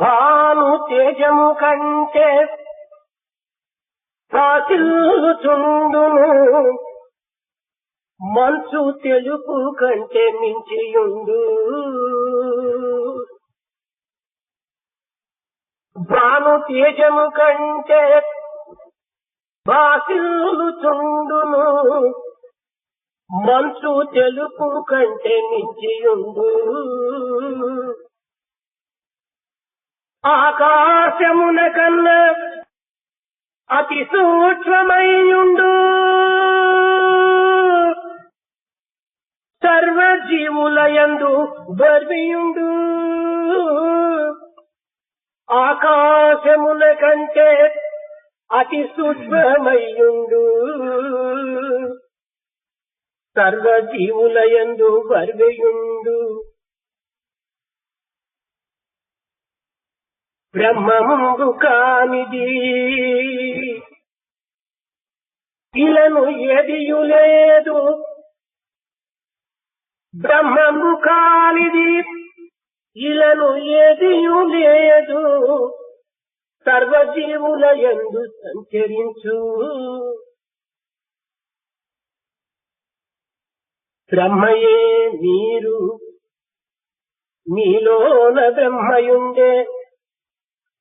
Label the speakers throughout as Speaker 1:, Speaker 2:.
Speaker 1: భాను తేజము కంటే సాసిల్లుచుండును, మంచు తెలుపు కంటే మించియుండు. భాను తేజము కంటే బాసిల్లుచుండును, మంచు తెలుపు కంటే మించియుండు. ఆకాశమున కన్నా అతి సూక్ష్మమయ్యుండు, సర్వజీవులయందు బర్వియుండు. ఆకాశముల కంటే అతి సూక్ష్మమయ్యుండు, సర్వజీవులయందు బర్వియుండు. బ్రహ్మము కానిది ఇలను ఏదియు లేదు, బ్రహ్మము కానిది ఇలను ఏదియు లేదు, సర్వజీవులయందు సంచరించు. బ్రహ్మయే మీరు, మీలోన బ్రహ్మయుండే.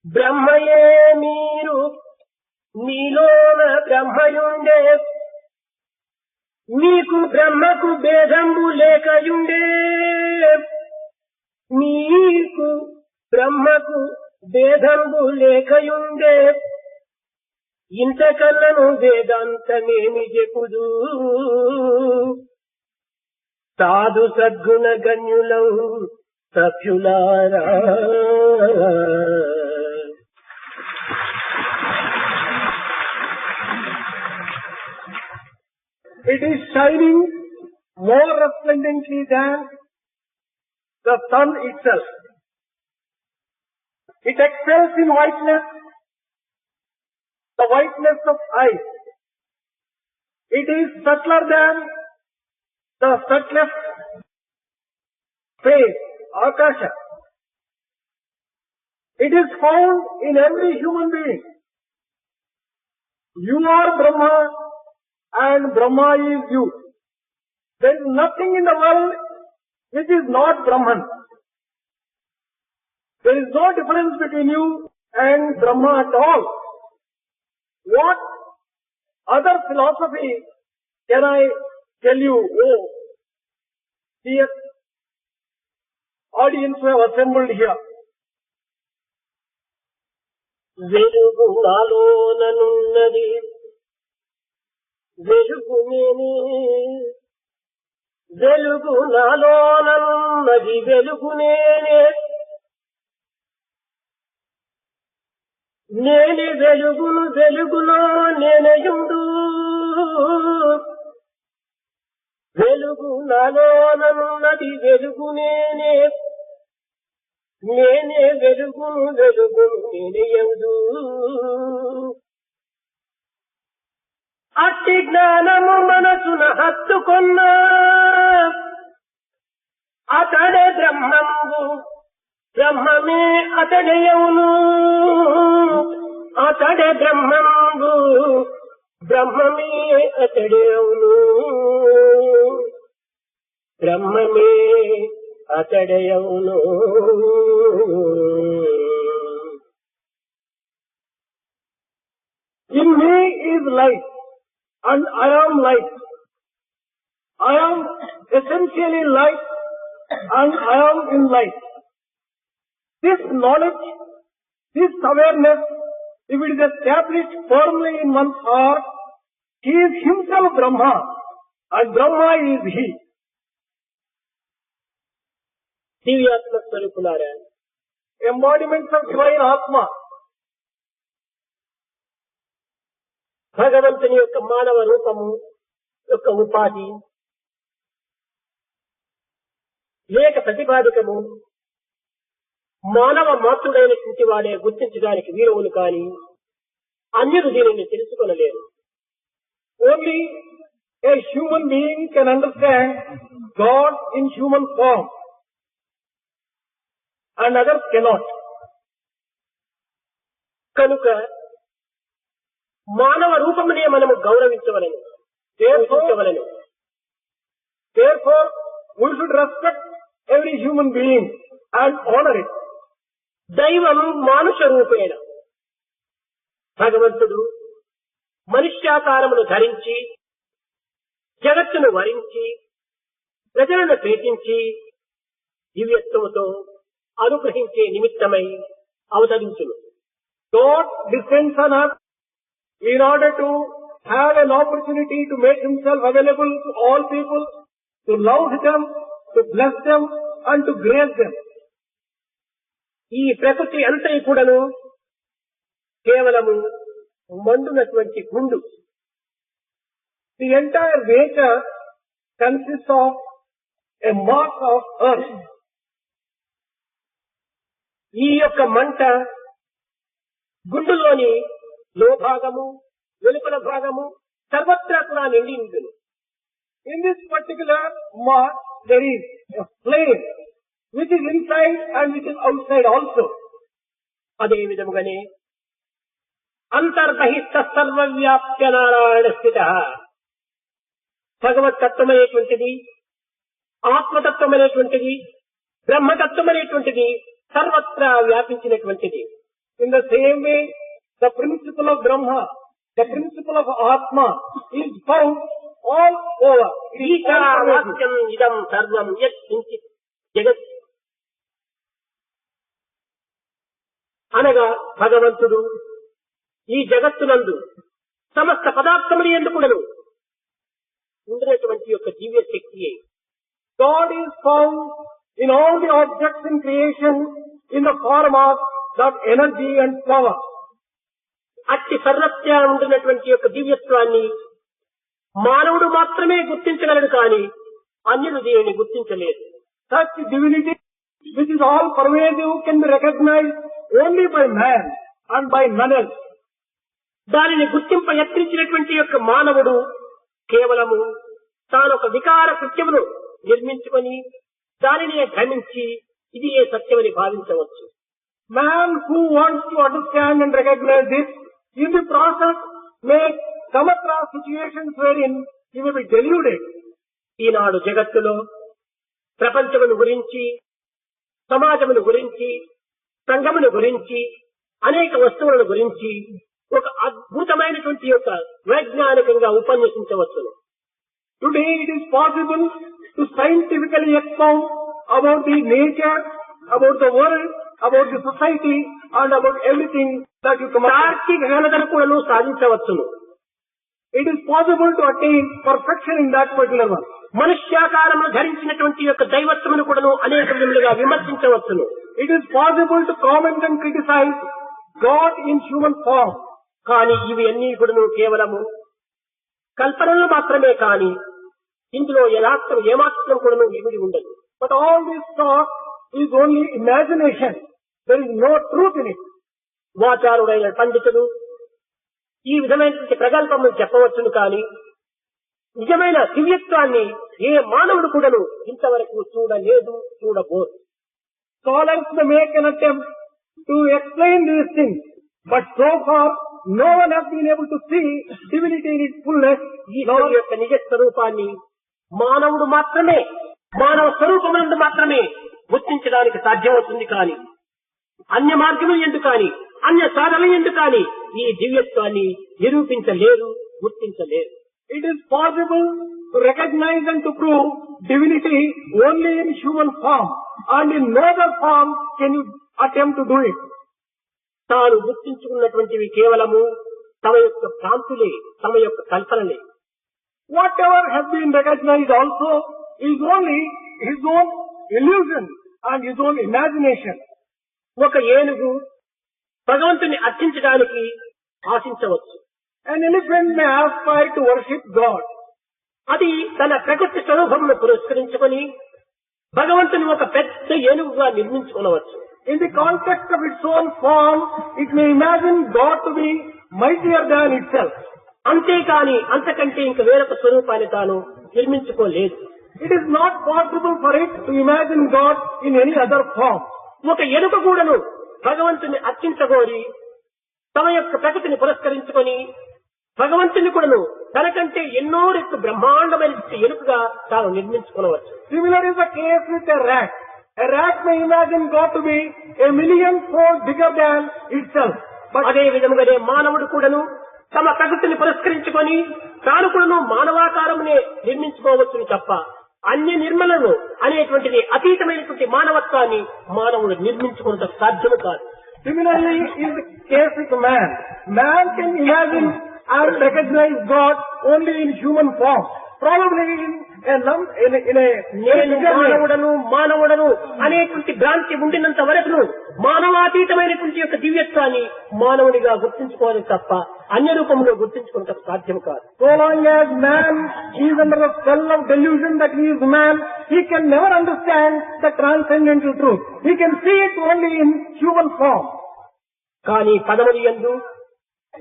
Speaker 1: బ్రహ్మయే మీరు, మీలోన బ్రహ్మయుండే. మీకు బ్రహ్మకు భేదంబు లేకయుండే. మీకు బ్రహ్మకు భేదంబు లేకయుండే. ఇంతకన్నను వేదాంతమేమి చెప్పుదు. సాధు సద్గుణ గణ్యులం సభ్యులారా.
Speaker 2: It is shining more resplendently than the sun itself. It excels in whiteness, the whiteness of ice. It is subtler than the subtlest space, Akasha. It is found in every human being. You are Brahma and Brahma is you. There is nothing in the world which is not Brahman. There is no difference between you and Brahma at all. What other philosophy can I tell you? Oh, dear audience who have assembled here.
Speaker 1: వెలుగు నాలోననున్నది, వెలుగు నేనే. వెలుగు నాలోననున్నది, వెలుగు నేనే. నేనే వెలుగును, వెలుగులో నేనయుండు. వెలుగు నాలోననున్నది, వెలుగు నేనే. నేనే వెలుగును, వెలుగును నేనయదు. అట్టి జ్ఞానము మనసున హత్తుకొన్న అతడే బ్రహ్మంబు, బ్రహ్మమే అతడయవును. అతడే బ్రహ్మంబు, బ్రహ్మమే అతడయవును. బ్రహ్మమే అతడయవును.
Speaker 2: In me is light and I am light. I am essentially light and I am in light. This knowledge, this awareness, if it is established firmly in one's heart, he is himself Brahma and Brahma is he.
Speaker 1: దివ్యాత్మ స్వరూపులారా,
Speaker 2: Embodiments of divine Atma.
Speaker 1: భగవంతుని యొక్క మానవ రూపము యొక్క ఉపాధి లేక ప్రతిపాదకము మానవ మాతృడైనటువంటి వాడే గుర్తించడానికి వీరవులు కాని అన్యులు దీనిని తెలుసుకొనలేరు.
Speaker 2: Only a human being can understand God in human form and others cannot.
Speaker 1: కనుక మానవ రూపమునే మనము గౌరవించవలను, పూజించవలను.
Speaker 2: Therefore, we should respect every human being and honor it.
Speaker 1: దైవం మానుష రూపేణ, భగవంతుడు మనుష్యాకారమును ధరించి జగత్తును వరించి ప్రజలను ప్రేమించి దివ్యత్వముతో అనుగ్రహించే నిమిత్తమై అవతరించును.
Speaker 2: God descends on earth in order to have an opportunity to make himself available to all people, to love them, to bless them, and to grace them.
Speaker 1: ఈ ప్రకృతి అంతటి కూడాను కేవలము మండునటువంటి గుండు.
Speaker 2: The entire nature consists of a mass of earth.
Speaker 1: ఈ యొక్క మంట గుండులోని లోభాగము వెలుపల భాగము సర్వత్రా కూడా నిండి ఉంటుంది.
Speaker 2: In this particular mass, there is a flame which is inside and which is outside also.
Speaker 1: అదే విధముగానే అంతర్బహిష్ట సర్వవ్యాప్య నారాయణ స్థిత, భగవతత్వమైనటువంటిది, ఆత్మతత్వమైనటువంటిది, బ్రహ్మతత్వమైనటువంటిది సర్వత్రా వ్యాపించినటువంటిది.
Speaker 2: In the same way, the principle of Brahma, the principle of Atma is found all over.
Speaker 1: ఈశావాస్యం ఇదం సర్వం యత్ కించిత్ జగత్ అనగా భగవంతుడు ఈ జగత్తునందు సమస్త పదార్థములు ఎందుకుడను ఉండినటువంటి యొక్క దివ్య శక్తియే.
Speaker 2: God is found in all the objects in creation in the form of that energy and power.
Speaker 1: అట్టి సర్వత్రా ఉండినటువంటి యొక్క దివ్యత్వాన్ని మానవుడు మాత్రమే గుర్తించగలడు కానీ అన్యులు దీనిని గుర్తించలేదు.
Speaker 2: Such divinity which is all pervasive can be recognized only by man and by none else.
Speaker 1: దానిని గుర్తింప యత్నించినటువంటి యొక్క మానవుడు కేవలము తానొక వికార కృత్యమును నిర్మించుకొని దానిని భ్రమించి ఇది ఏ సత్యమని భావించవచ్చు.
Speaker 2: Man who wants to understand and recognize this, in the process may come across situations wherein he may be deluded.
Speaker 1: ఈనాడు జగత్తులో ప్రపంచమును గురించి, సమాజమును గురించి, సంఘమును గురించి, అనేక వస్తువులను గురించి ఒక అద్భుతమైనటువంటి యొక్క వైజ్ఞానికంగా ఉపన్యసించవచ్చును.
Speaker 2: Today it is possible to scientifically expound about the nature, about the world, about the society and about everything that you come across.
Speaker 1: తార్కిక ఘనతను కూడా సాధించవచ్చును.
Speaker 2: It is possible to attain perfection in that particular one.
Speaker 1: మనుష్యాకారమును ధరించినటువంటి యొక్క దైవత్వమును కూడాను అనేక విధములుగా విమర్శించవచ్చును.
Speaker 2: It is possible to comment and criticize God in human form.
Speaker 1: కానీ ఇవి అన్ని కూడాను కేవలము కల్పనలు మాత్రమే కానీ ఇందులో యథార్థం ఏమాత్రం కూడాను ఇమిడి ఉండదు.
Speaker 2: But all this talk is only imagination. There is no truth in it.
Speaker 1: వాచారుడైన పండితుడు ఈ విధమైనటువంటి ప్రగల్భములు చెప్పవచ్చును కానీ నిజమైన దివ్యత్వాన్ని ఏ మానవుడు కూడాను ఇంతవరకు చూడలేదు, చూడబోదు.
Speaker 2: Scholars may make an attempt to explain these things, but so far no one has been able to see divinity in its fullness.
Speaker 1: ఈశ్వరుని యొక్క నిజ స్వరూపాన్ని మానవుడు మాత్రమే, మానవ స్వరూపమునందు మాత్రమే గుర్తించడానికి సాధ్యమవుతుంది కానీ అన్య మార్గములు ఎందుకు కానీ అన్య సాధనలు ఎందుకు కానీ ఈ దివ్యత్వాన్ని నిరూపించలేరు, గుర్తించలేరు.
Speaker 2: It is possible to recognize and to prove divinity only in human form, and in no other form can you attempt to do it.
Speaker 1: తాను గుర్తించుకున్నటువంటివి కేవలము తమ యొక్క భ్రాంతులే, తమ యొక్క కల్పనలే.
Speaker 2: Whatever has been recognized also is only his own illusion and his own imagination.
Speaker 1: ఒక ఏనుగు భగవంతుని అర్చించడానికి ఆశించవచ్చు.
Speaker 2: An elephant may aspire to worship God.
Speaker 1: అది తన ప్రకృతి స్వరూపమును పురస్కరించుకొని భగవంతుని ఒక పెద్ద ఏనుగుగా నిర్మించుకోవచ్చు.
Speaker 2: In the context of its own form, it may imagine God to be mightier than itself.
Speaker 1: అంతేకాని అంతకంటే ఇంక వేరొక స్వరూపాన్ని తాను నిర్మించుకోలేదు.
Speaker 2: It is not possible for it to imagine God in any other form.
Speaker 1: ఒక ఎలుక కూడాను భగవంతుని అర్చించగోరి తమ యొక్క ప్రకృతిని పురస్కరించుకొని భగవంతుని కూడాను తనకంటే ఎన్నో రెట్లు బ్రహ్మాండమైన ఎరుకగా తాను నిర్మించుకోవచ్చు.
Speaker 2: Similar is the case with a rat. A rat may imagine God to be a million-fold bigger than itself.
Speaker 1: అదే విధముగానే మానవుడు కూడాను తమ ప్రకృతిని పురస్కరించుకొని తాను కూడాను మానవాకారమునే నిర్మించుకోవచ్చును తప్ప అన్య నిర్మలను అనేటువంటిది అతీతమైనటువంటి మానవత్వాన్ని మానవుడు నిర్మించుకున్నది సాధ్యము కాదు.
Speaker 2: Similarly is the case with man. Man can imagine and recognize God only in human form. Probably
Speaker 1: నేను మానవుడను అనేటువంటి భ్రాంతి ఉండినంత వరకు మానవాతీతమైనటువంటి యొక్క దివ్యత్వాన్ని మానవునిగా గుర్తించుకోవాలి తప్ప అన్య రూపంలో గుర్తించుకోవడం సాధ్యం కాదు.
Speaker 2: So long as man is under the spell of delusion that he is man, he can never understand the transcendental truth. He can see it only in human form.
Speaker 1: కానీ పదములు యందు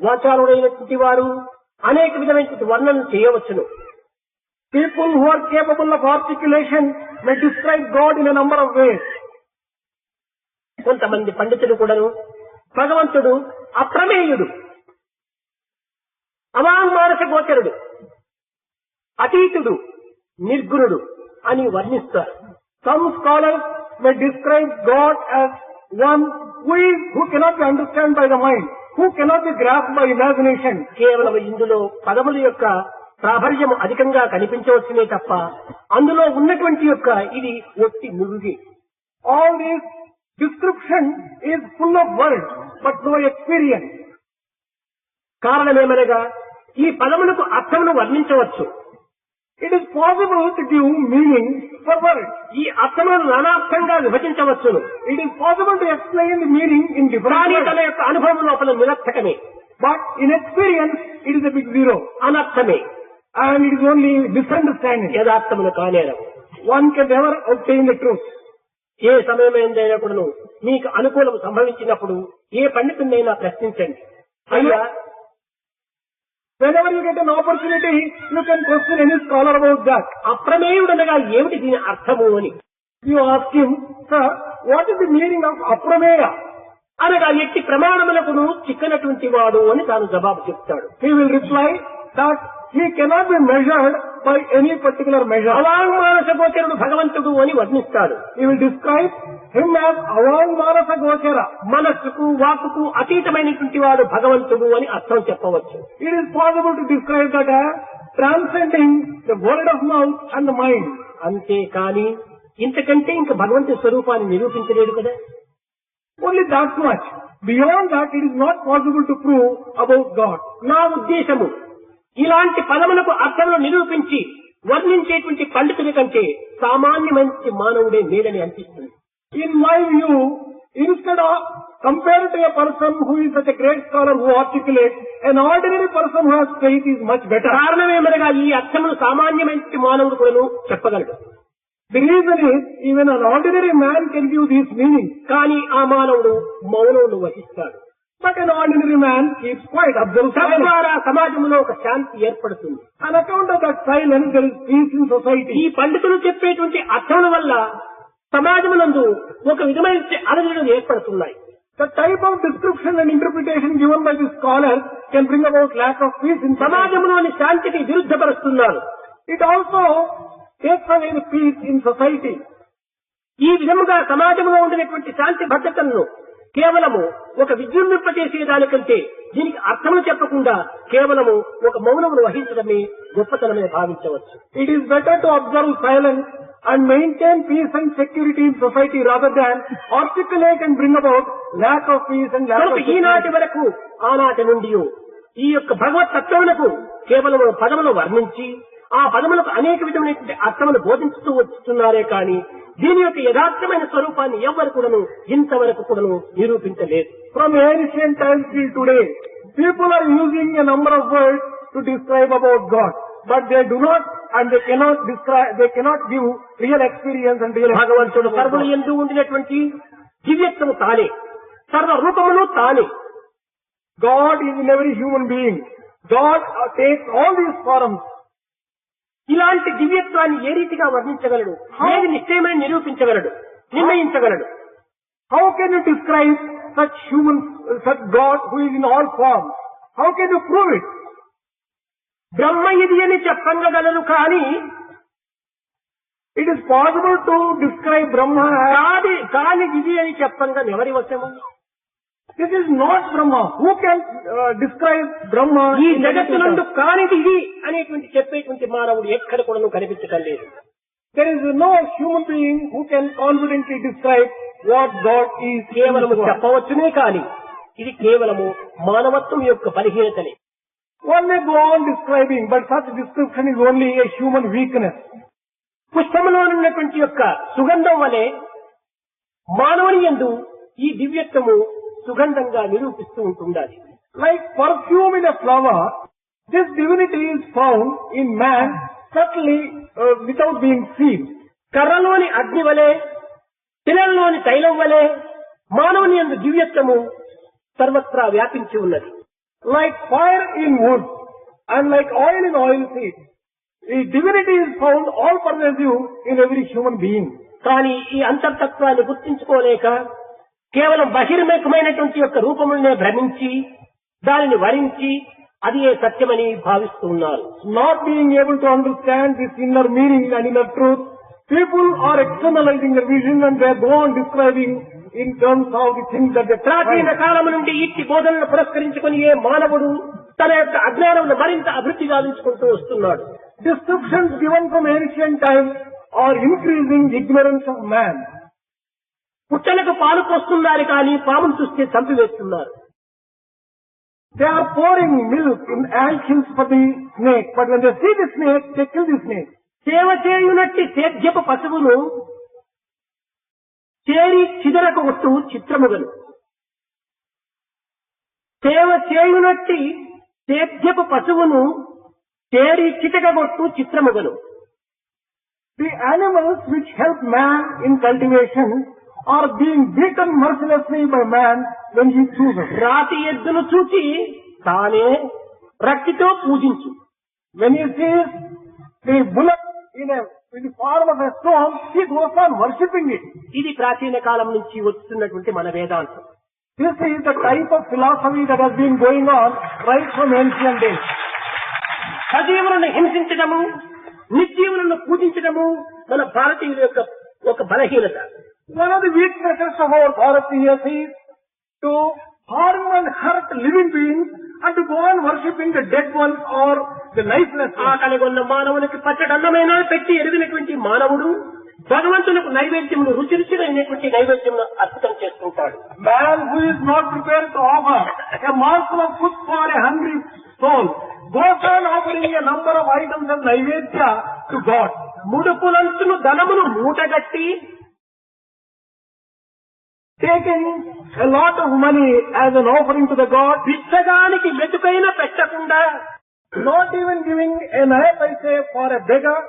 Speaker 1: వాచారుడైనటువంటి వారు అనేక విధమైనటువంటి వర్ణన చేయవచ్చును.
Speaker 2: People who are capable of articulation may describe God in a number of ways.
Speaker 1: కొంతమంది పండితులు కూడాను భగవంతుడు అప్రమేయుడు, అవాంగ్మానస గోచరుడు, అతీతుడు, నిర్గుణుడు అని వర్ణిస్తారు.
Speaker 2: Some scholars may describe God as one who cannot be understood by the mind, who cannot be grasped by imagination.
Speaker 1: కేవలం ఇందులో పదముల యొక్క ప్రాబల్యము అధికంగా కనిపించవచ్చునే తప్ప అందులో ఉన్నటువంటి యొక్క ఇది ఒట్టి నురుగి.
Speaker 2: All this description is full of words but no experience.
Speaker 1: కారణమేమనగా ఈ పదములకు అర్థమును వర్ణించవచ్చు.
Speaker 2: It is possible to give meaning for words.
Speaker 1: ఈ అర్థములను నానార్థంగా విభజించవచ్చును.
Speaker 2: It is possible to explain the meaning in different ways.
Speaker 1: తన యొక్క అనుభవం లోపల నిరర్థకమే.
Speaker 2: But in experience it is a big zero.
Speaker 1: అనర్థమే.
Speaker 2: And it is only misunderstanding.
Speaker 1: యథార్థమును కానేరం.
Speaker 2: One can never obtain the truth.
Speaker 1: ఏ సమయమైందైనా కూడాను మీకు అనుకూలం సంభవించినప్పుడు ఏ పండితుడినైనా ప్రశ్నించండి. అయ్యా,
Speaker 2: whenever you get an opportunity, you can question any scholar about that.
Speaker 1: అప్రమేయుడనగా ఏమిటి దీని అర్థము అని.
Speaker 2: You ask him, sir, what is the meaning of aprameya?
Speaker 1: అనగా ఎట్టి ప్రమాణములకును చిక్కనటువంటి వాడు అని తాను జవాబు చెప్తాడు.
Speaker 2: He will reply that he cannot be measured by any particular measure.
Speaker 1: అవాంగ్మానస గోచరుడు భగవంతుడు అని వర్ణిస్తాడు.
Speaker 2: He will describe him as avangmanasa gochara.
Speaker 1: మనస్సుకు వాక్కుకు అతీతమైనటువంటి వాడు భగవంతుడు అని అర్థం చెప్పవచ్చు.
Speaker 2: It is possible to describe that as transcending the word of mouth and the mind.
Speaker 1: అంతేకాని ఇంతకంటే ఇంకా భగవంతుడి స్వరూపాన్ని నిరూపించలేడు కదా.
Speaker 2: Only that much. Beyond that, it is not possible to prove about God.
Speaker 1: నా ఉద్దేశము ఇలాంటి పదములకు అర్థములు నిరూపించి వర్ణించేటువంటి పండితుడి కంటే సామాన్యమైన మానవుడే మేలని అనిపిస్తుంది.
Speaker 2: In my view, instead of compared to a person who is such a great scholar who articulates, an ordinary person who has faith is much better.
Speaker 1: కారణమేమనగా ఈ అర్థములు సామాన్యమైన మానవుడు కూడాను చెప్పగలడు.
Speaker 2: The reason is, even an ordinary man can give these meanings.
Speaker 1: కానీ ఆ మానవుడు మౌనమును వహిస్తాడు.
Speaker 2: But an ordinary man keeps quiet, observes silence.
Speaker 1: తద్వారా సమాజంలో ఒక శాంతి ఏర్పడుతుంది.
Speaker 2: On account of that silence, there is peace in society.
Speaker 1: ఈ పండితులు చెప్పేటువంటి అర్థముల వల్ల సమాజమునందు ఒక విధమైన అలజడులు ఏర్పడుతున్నాయి.
Speaker 2: The type of description and interpretation given by the scholars can bring about lack of peace in society.
Speaker 1: సమాజంలోని శాంతికి విరుద్ధపరుస్తున్నారు.
Speaker 2: It also takes away the peace in society.
Speaker 1: ఈ విధముగా సమాజంలో ఉండినటువంటి శాంతి భద్రతలను కేవలము ఒక విజృంభింపజేసేదానికంటే దీనికి అర్థములు చెప్పకుండా కేవలము ఒక మౌనమును వహించడమే గొప్పతనమే భావించవచ్చు.
Speaker 2: It is better to observe silence and maintain peace and security in society rather than articulate and bring about lack of peace and lack of security.
Speaker 1: ఈనాటి వరకు ఆనాటి నుండి ఈ యొక్క భగవత్ తత్వమునకు కేవలం పదములు వర్ణించి ఆ పదములకు అనేక విధమైనటువంటి అర్థములు బోధించుతూ వస్తున్నారే కానీ దీని యొక్క యథార్థమైన స్వరూపాన్ని ఎవరు కూడాను ఇంతవరకు కూడాను నిరూపించలేదు.
Speaker 2: From ancient times till today, people are using a number of words to describe about God, but they do not and they cannot describe, they cannot give real experience and real.
Speaker 1: భగవంతుడు సర్వులు యందు ఉండినటువంటి దివ్యత్వము తానే, సర్వ రూపమును తానే.
Speaker 2: God is in every human being. God takes all these forms.
Speaker 1: ఇలాంటి దివ్యత్వాన్ని ఏ రీతిగా వర్ణించగలడు? ఏది నిశ్చయమని నిరూపించగలడు, నిర్ణయించగలడు?
Speaker 2: How can you describe such human, such God who is in all forms? How can you prove it?
Speaker 1: బ్రహ్మ ఇది అని చెప్పగలరు కానీ
Speaker 2: It is possible to describe Brahma as,
Speaker 1: కాని ఇది అని చెప్పంగా ఎవరి వశము?
Speaker 2: this is not Brahma. Who can describe Brahma?
Speaker 1: ఈ
Speaker 2: in
Speaker 1: జగత్తునందు
Speaker 2: negative terms?
Speaker 1: కానిది ఇది అనేటువంటి చెప్పేటువంటి మానవుడు ఎక్కడ కూడా కనిపించటం లేదు.
Speaker 2: There is no human being who can confidently describe what God is.
Speaker 1: కేవలము చెప్పవచ్చునే కాని ఇది కేవలము మానవత్వం యొక్క బలహీనతనే.
Speaker 2: One may go on describing, but such description is only a human weakness.
Speaker 1: పుష్పములో ఉన్నటువంటి యొక్క సుగంధం వలె మానవుని యందు ఈ దివ్యత్వము సుగంధంగా నిరూపిస్తూ ఉంటుండాలి.
Speaker 2: Like perfume in a flower, this divinity is found in man subtly without being seen.
Speaker 1: కర్రలోని అగ్ని వలె తిలలోని తైలం వలె మానవుని యందు దివ్యత్వము సర్వత్రా వ్యాపించి ఉన్నది.
Speaker 2: Like fire in wood and like oil in oil seed, the divinity is found all pervasive in every human being.
Speaker 1: కానీ ఈ అంతర్తత్వాన్ని గుర్తించుకోలేక కేవలం బహిర్ముఖమైనటువంటి యొక్క రూపములనే భ్రమించి దానిని వరించి అది ఏ సత్యమని భావిస్తూ ఉన్నారు.
Speaker 2: Not being able to understand this inner meaning and inner truth, people are externalizing their vision and they go on describing in terms of the things that they
Speaker 1: ప్రాచీన
Speaker 2: find.
Speaker 1: కాలం నుండి ఇట్టి బోధనలు పురస్కరించుకుని ఏ మానవుడు తన యొక్క అజ్ఞానమును మరింత అభివృద్ధి సాధించుకుంటూ వస్తున్నాడు.
Speaker 2: Descriptions given from ancient times are increasing ignorance of man.
Speaker 1: పుట్టలకు పాలు పోస్తున్నారు కానీ పామును చూస్తే చంపివేస్తున్నారు.
Speaker 2: They are pouring milk in ant hills for the snake, but when they see the snake, they kill the snake.
Speaker 1: సేవ చేయునట్టి సేద్యపు పశువును చేరి చిదరకొట్టు చిత్రముగలు. సేవ చేయునట్టి సేద్యపు పశువును చేరి చితకగొట్టు చిత్రముగలు.
Speaker 2: The animals which help man in cultivation are being beaten mercilessly by man when he chooses.
Speaker 1: రాతి ఎద్దును చూచి తానే రక్తితో పూజించు.
Speaker 2: When he sees the bullock in the form of a stone, he goes on worshipping it.
Speaker 1: ఇది ప్రాచీన కాలం నుంచి వస్తున్నటువంటి మన వేదాంతం.
Speaker 2: This is the type of philosophy that has been going on right from ancient days.
Speaker 1: సజీవులను హింసించడము, నిర్జీవులను పూజించడము మన భారతీయుల యొక్క ఒక బలహీనత.
Speaker 2: One of the weaknesses of our Bharatiyas is to harm and hurt living beings and to go on worshipping the dead ones or the lifeless ones.
Speaker 1: ఆకలిగొన్న మానవునికి పచ్చడన్నమైనా పెట్టి ఎరిగినటువంటి మానవుడు భగవంతునికి నైవేద్యమును రుచిరుచినటువంటి నైవేద్యమును అర్పితం చేసుకుంటాడు.
Speaker 2: Man who is not prepared to offer a morsel of food for a hungry soul goes on offering a number of items of naivedya to God.
Speaker 1: ముడుపులంచును ధనమును మూటగట్టి
Speaker 2: Taking a lot of money as an offering to the God,
Speaker 1: బిచ్చగానికి మెతుకైన పెట్టకుండా
Speaker 2: not even giving a knife, I say, for a beggar.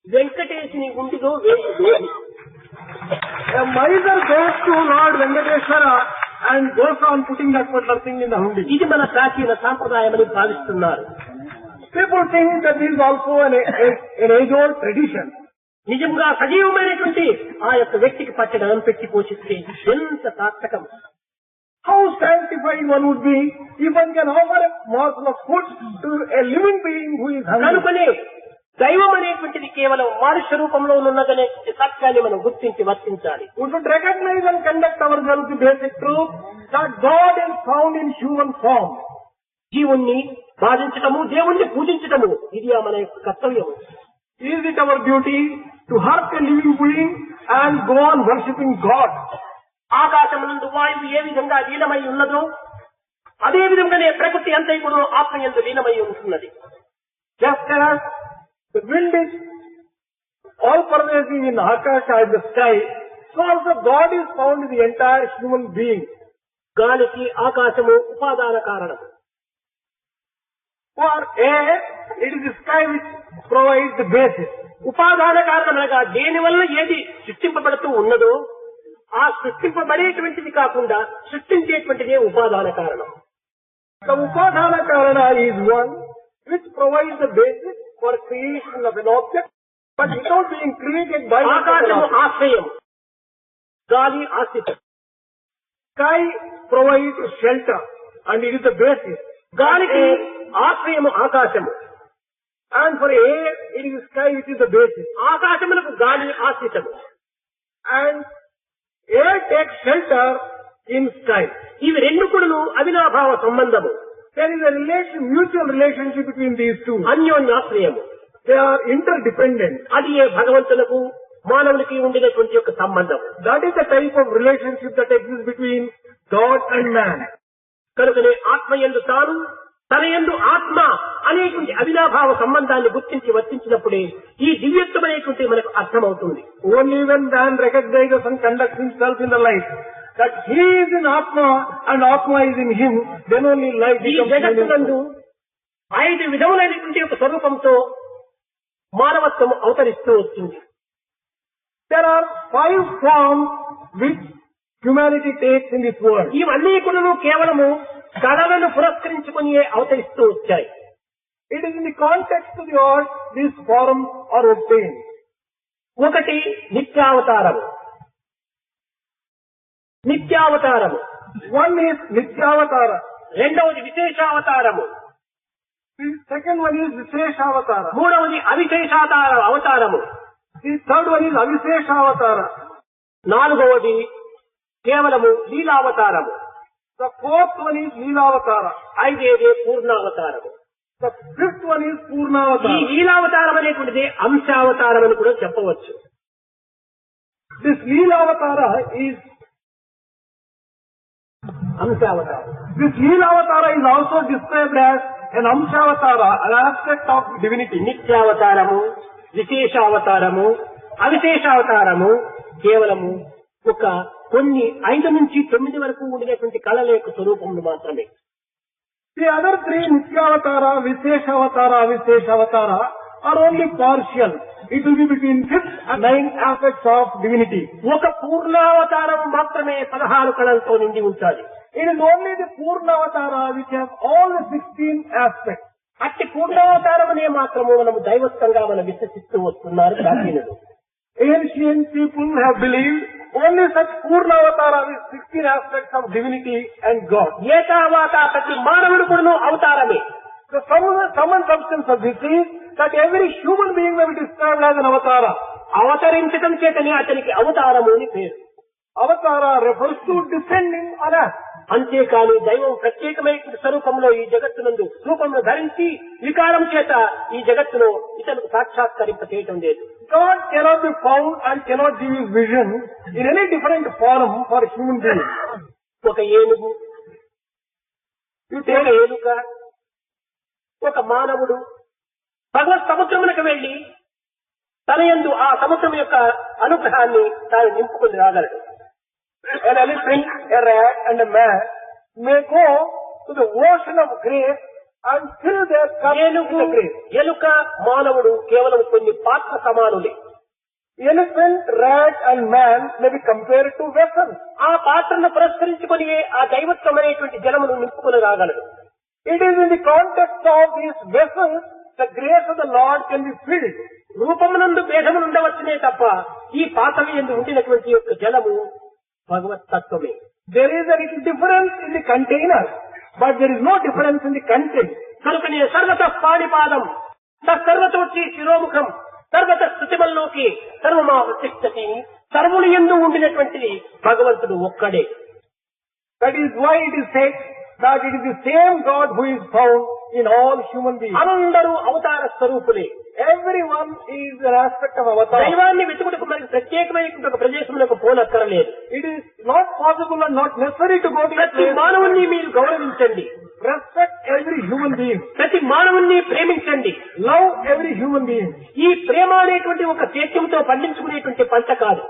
Speaker 1: వెంకటేశుని గుండిలో వేసి
Speaker 2: A miser goes to Lord Venkateshwara and goes on putting that particular thing in the hundi.
Speaker 1: ఇది మన ప్రాచీన సాంప్రదాయమని భావిస్తున్నారు.
Speaker 2: People think that this is also an age-old tradition.
Speaker 1: నిజంగా సజీవమైనటువంటి ఆ యొక్క వ్యక్తికి పచ్చదనం పెట్టి పోషిస్తే ఎంత సార్థకం.
Speaker 2: How sanctified one would be if one can offer a morsel of food to a living being who is hungry.
Speaker 1: కనుకనే దైవం అనేటువంటిది కేవలం మనుష్య రూపంలో ఉన్నదనే సత్యాన్ని మనం గుర్తించి వర్తించాలి.
Speaker 2: We should recognize and conduct ourselves the basic truth that God is found in human form.
Speaker 1: జీవుణ్ణి బాధించటము, దేవుణ్ణి పూజించటము ఇది మన యొక్క కర్తవ్యము.
Speaker 2: Is it our duty to hurt a living being and go on worshipping God?
Speaker 1: ఆకాశమునందు వాయువు ఏ విధంగా లీనమై ఉన్నదో అదే విధంగానే ప్రకృతి అంతా ఇప్పుడు ఆత్మయందు లీనమై ఉంటున్నది.
Speaker 2: Just as the wind is all pervasive in Akasha, in the sky, so also God is found in the entire human being.
Speaker 1: గాలికి ఆకాశము ఉపాదాన కారణం.
Speaker 2: For air, it is the sky which provides the basis.
Speaker 1: ఉపాదాన కారణమనగా దేని వల్ల ఏది సృష్టింపబడుతూ ఉన్నదో ఆ సృష్టింపబడేటువంటిది కాకుండా సృష్టించేటువంటిదే ఉపాదాన కారణం.
Speaker 2: The Upadana Karana is one which provides the basis for creation of an object, but without being created by
Speaker 1: ఆకాశము ఆశ్రయం, గాలి ఆశ్రితం.
Speaker 2: Sky provides shelter and it is the basis.
Speaker 1: గాలికి ఆశ్రయము ఆకాశము,
Speaker 2: And for air, it is sky which is the basis.
Speaker 1: ఆకాశములకు గాలి ఆశ్రితము.
Speaker 2: And air takes shelter in sky.
Speaker 1: ఇవి రెండు కూడాను అవినాభావ సంబంధము,
Speaker 2: There is a mutual relationship between these two.
Speaker 1: అన్యోన్యాశ్రయము.
Speaker 2: They are interdependent.
Speaker 1: అది ఏ భగవంతులకు మానవునికి ఉండినటువంటి యొక్క సంబంధం.
Speaker 2: That is the type of relationship that exists between God and man.
Speaker 1: కనుకనే ఆత్మయందు తాను, తన యందు ఆత్మ అనేటువంటి అవినాభావ సంబంధాన్ని గుర్తించి వర్తించినప్పుడే ఈ దివ్యత్వమైనటువంటి మనకు అర్థమవుతుంది.
Speaker 2: Only when man recognizes and conducts himself in the light, that he is in Atma and Atma is in him, then only life
Speaker 1: ఈ
Speaker 2: becomes
Speaker 1: జగత్తునందు
Speaker 2: meaningful.
Speaker 1: 5 విధములైనటువంటి యొక్క స్వరూపంతో మానవత్వం అవతరిస్తూ వచ్చింది.
Speaker 2: There are 5 forms which humanity takes in this world.
Speaker 1: ఇవన్నీ కూడా కేవలము కళలను పురస్కరించుకుని అవతరిస్తూ వచ్చాయి.
Speaker 2: It is in the context of the art these forms are obtained.
Speaker 1: ఒకటి నిత్యావతారము. నిత్యావతారము.
Speaker 2: One is Nityavatara.
Speaker 1: రెండవది విశేషావతారము.
Speaker 2: The second one is Visheshavatara.
Speaker 1: మూడవది అవతారము.
Speaker 2: The third one is Avisheshavatara.
Speaker 1: నాలుగవది కేవలము లీలావతారము.
Speaker 2: The fourth one is Leelavatara.
Speaker 1: ఐదవది పూర్ణావతారము.
Speaker 2: The fifth one is
Speaker 1: ఈ
Speaker 2: Purnavatara.
Speaker 1: లీలావతారం అనేటువంటిది అంశావతారం అని కూడా చెప్పవచ్చు.
Speaker 2: This Leelavatara is
Speaker 1: అంశావతారం.
Speaker 2: This Leelavatara is also described as an Amshavatara, an aspect of divinity.
Speaker 1: నిత్యావతారము, విశేషావతారము, అవిశేషావతారము కేవలము ఒక కొన్ని 5 నుంచి 9 వరకు ఉండినటువంటి కళల యొక్క స్వరూపములు మాత్రమే.
Speaker 2: The other 3, Nityavatara, Visheshavatara, Avisheshavatara, are only partial. It will be between 5th and 9th aspects of divinity.
Speaker 1: ఒక పూర్ణావతారం మాత్రమే 16 కళలతో నిండి ఉంచాలి.
Speaker 2: It is only the Purnavatara which has all the 16 aspects.
Speaker 1: అట్టి పూర్ణావతారమనే మాత్రము మనము దైవత్వంగా మనం విశ్వసిస్తూ వస్తున్నారు ప్రాచీనులు.
Speaker 2: Ancient people have believed only such Purnavatara with 16 aspects of divinity and God.
Speaker 1: ఏతావాత ప్రతి మానవుడు కూడాను అవతారమే.
Speaker 2: The sum and substance of this is that every human being may be described as an avatara.
Speaker 1: అవతరించడం చేతనే అతనికి అవతారము అని పేరు.
Speaker 2: Avatara refers to descending on us.
Speaker 1: అంతేకాని దైవం ప్రత్యేకమైన స్వరూపంలో ఈ జగత్తునందు రూపంలో ధరించి వికారం చేత ఈ జగత్తులో ఇతనికి సాక్షాత్కరింప చేయటం లేదు.
Speaker 2: God cannot be found and cannot give his vision in any different form for human beings.
Speaker 1: ఒక ఏనుగు, ఒక ఏలుక, ఒక మానవుడు భగవత్ సముద్రమునకు వెళ్లి తన యందు ఆ సముద్రం యొక్క అనుగ్రహాన్ని తాను నింపుకుని రాగలడు.
Speaker 2: An elephant, a rat and a man may go to the ocean of grace and fill their cup with
Speaker 1: ఏనుగు,
Speaker 2: the grace.
Speaker 1: ఎలుక, మానవుడు కేవలం కొన్ని పాత్ర సమానులే.
Speaker 2: Elephant, rat and man may be compared to vessels.
Speaker 1: ఆ పాత్రను పురస్కరించుకొని ఆ దైవత్వం అనేటువంటి జలమును నింపుకుని రాగలడు.
Speaker 2: It is in the context of these vessels the grace of the Lord can be filled.
Speaker 1: రూపమునందు భేదములు ఉండవచ్చునే తప్ప ఈ పాత్ర యందు ఉండినటువంటి యొక్క జలము భగవత్ తత్వమే.
Speaker 2: There is a little difference in the container, but there is no difference in the content.
Speaker 1: కనుకనే సర్వత పాణిపాదం సర్వతోచి శిరోముఖం సర్వత స్థుతిమల్లోకి సర్వమా ప్రతిష్టతి, సర్వుని యందు ఉండినటువంటిది భగవంతుడు ఒక్కడే.
Speaker 2: That is why it is said that it is the same God who is found in all human beings.
Speaker 1: అందరూ అవతార స్వరూపులే.
Speaker 2: Everyone is an aspect of avatar.
Speaker 1: దైవాన్ని వెతుకుటకు మనకి ప్రత్యేకమైన ఒక ప్రదేశంలోకి పోనక్కరలేదు.
Speaker 2: It is not possible and not necessary to go to a
Speaker 1: ప్రతి
Speaker 2: place.
Speaker 1: మానవుణ్ణి మీరు గౌరవించండి.
Speaker 2: Respect every human being.
Speaker 1: ప్రతి మానవుణ్ణి ప్రేమించండి.
Speaker 2: Love every human being.
Speaker 1: ఈ ప్రేమ అనేటువంటి ఒక చైత్యంతో పండించుకునేటువంటి పంట కాదు.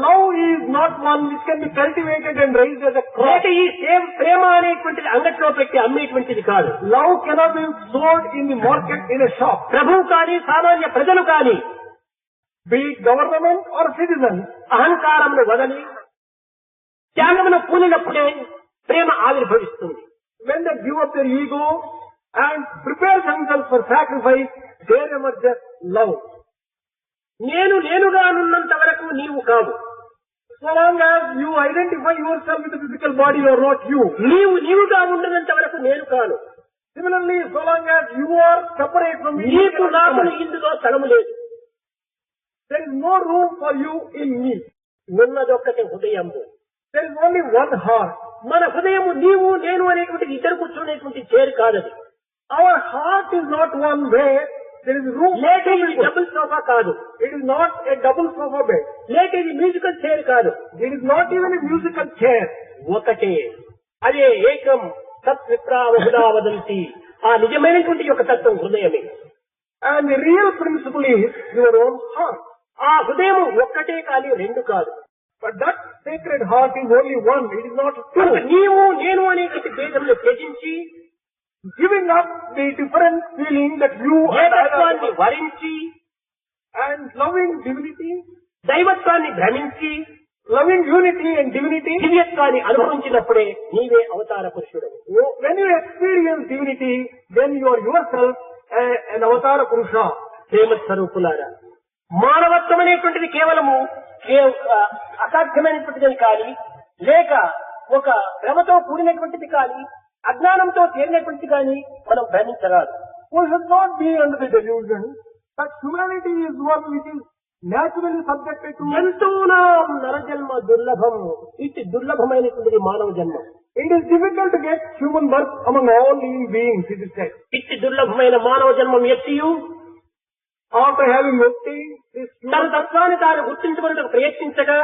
Speaker 2: Love is not one which can be cultivated and raised as a crop.
Speaker 1: లేక ఈ ప్రేమ అనేటువంటిది అంగట్లో పెట్టి అమ్మేటువంటిది కాదు.
Speaker 2: Love cannot be sold in the market in a shop.
Speaker 1: ప్రభువు కానీ సామాన్య ప్రజలు కానీ
Speaker 2: Be it government or citizens,
Speaker 1: అహంకారమును వదలి త్యాగమును పూనినప్పుడే ప్రేమ ఆవిర్భవిస్తుంది.
Speaker 2: when they give up their ego and prepare themselves for sacrifice, there emerges love.
Speaker 1: నేనుగా నున్నంత వరకు నీవు కావు.
Speaker 2: So long as you identify yourself with the physical body, you are not you.
Speaker 1: నీవుగా ఉండనంత వరకు నేను కాను.
Speaker 2: Similarly, so long as you are separate from me,
Speaker 1: నీకు నాకు ఇందులో స్థలము లేదు.
Speaker 2: there is no room for you in me.
Speaker 1: ఉన్నదొక్కటి హృదయము.
Speaker 2: There is only one heart.
Speaker 1: మన హృదయము నీవు నేను అనేటువంటి ఇద్దరు కూర్చునేటువంటి చేరు కాదది.
Speaker 2: Our heart is not one where there is room for
Speaker 1: లేక
Speaker 2: two
Speaker 1: ఇది
Speaker 2: people.
Speaker 1: డబుల్ సోఫా కాదు.
Speaker 2: It is not a double sofa bed.
Speaker 1: లేక ఇది మ్యూజికల్ చైర్ కాదు.
Speaker 2: It is not even a musical chair.
Speaker 1: ఒకటే అదే ఏకం సత్ విప్రావహుదా వదంతి. ఆ నిజమైనటువంటి యొక్క తత్వం హృదయమే.
Speaker 2: And the real principle is your own heart.
Speaker 1: ఆ హృదయం ఒక్కటే కానీ రెండు కాదు.
Speaker 2: But that sacred heart is only one. It is not two.
Speaker 1: నీవు నేను అనేటువంటి భేదములు త్యజించి
Speaker 2: Giving up the different feeling that you and
Speaker 1: ఏకత్వాన్ని
Speaker 2: I
Speaker 1: వరించి
Speaker 2: and loving divinity,
Speaker 1: దైవత్వాన్ని భ్రమించి
Speaker 2: loving unity and divinity.
Speaker 1: దివ్యత్వాన్ని అనుభవించినప్పుడే నీవే అవతార పురుషుడు.
Speaker 2: When you experience divinity, then you are yourself an avatara purusha.
Speaker 1: ప్రేమ స్వరూపులారా, మానవత్వం అనేటువంటిది కేవలము అసాధ్యమైనటువంటిది కానీ, లేక ఒక భ్రమతో కూడినటువంటిది కానీ, అజ్ఞానంతో చేరినటువంటిది కానీ మనం భ్రమించరాదు.
Speaker 2: We should not be under the delusion that humanity is one which is naturally subjected to.
Speaker 1: జంతువునాం నరజన్మ దుర్లభం. ఇది దుర్లభమైనటువంటిది మానవ జన్మ.
Speaker 2: It is difficult to get human birth among all living beings, it is said.
Speaker 1: ఇది దుర్లభమైన మానవ జన్మం ఎత్తియు
Speaker 2: After having obtained this
Speaker 1: తన
Speaker 2: human,
Speaker 1: తత్వాన్ని తాను గుర్తించడానికి ప్రయత్నించగా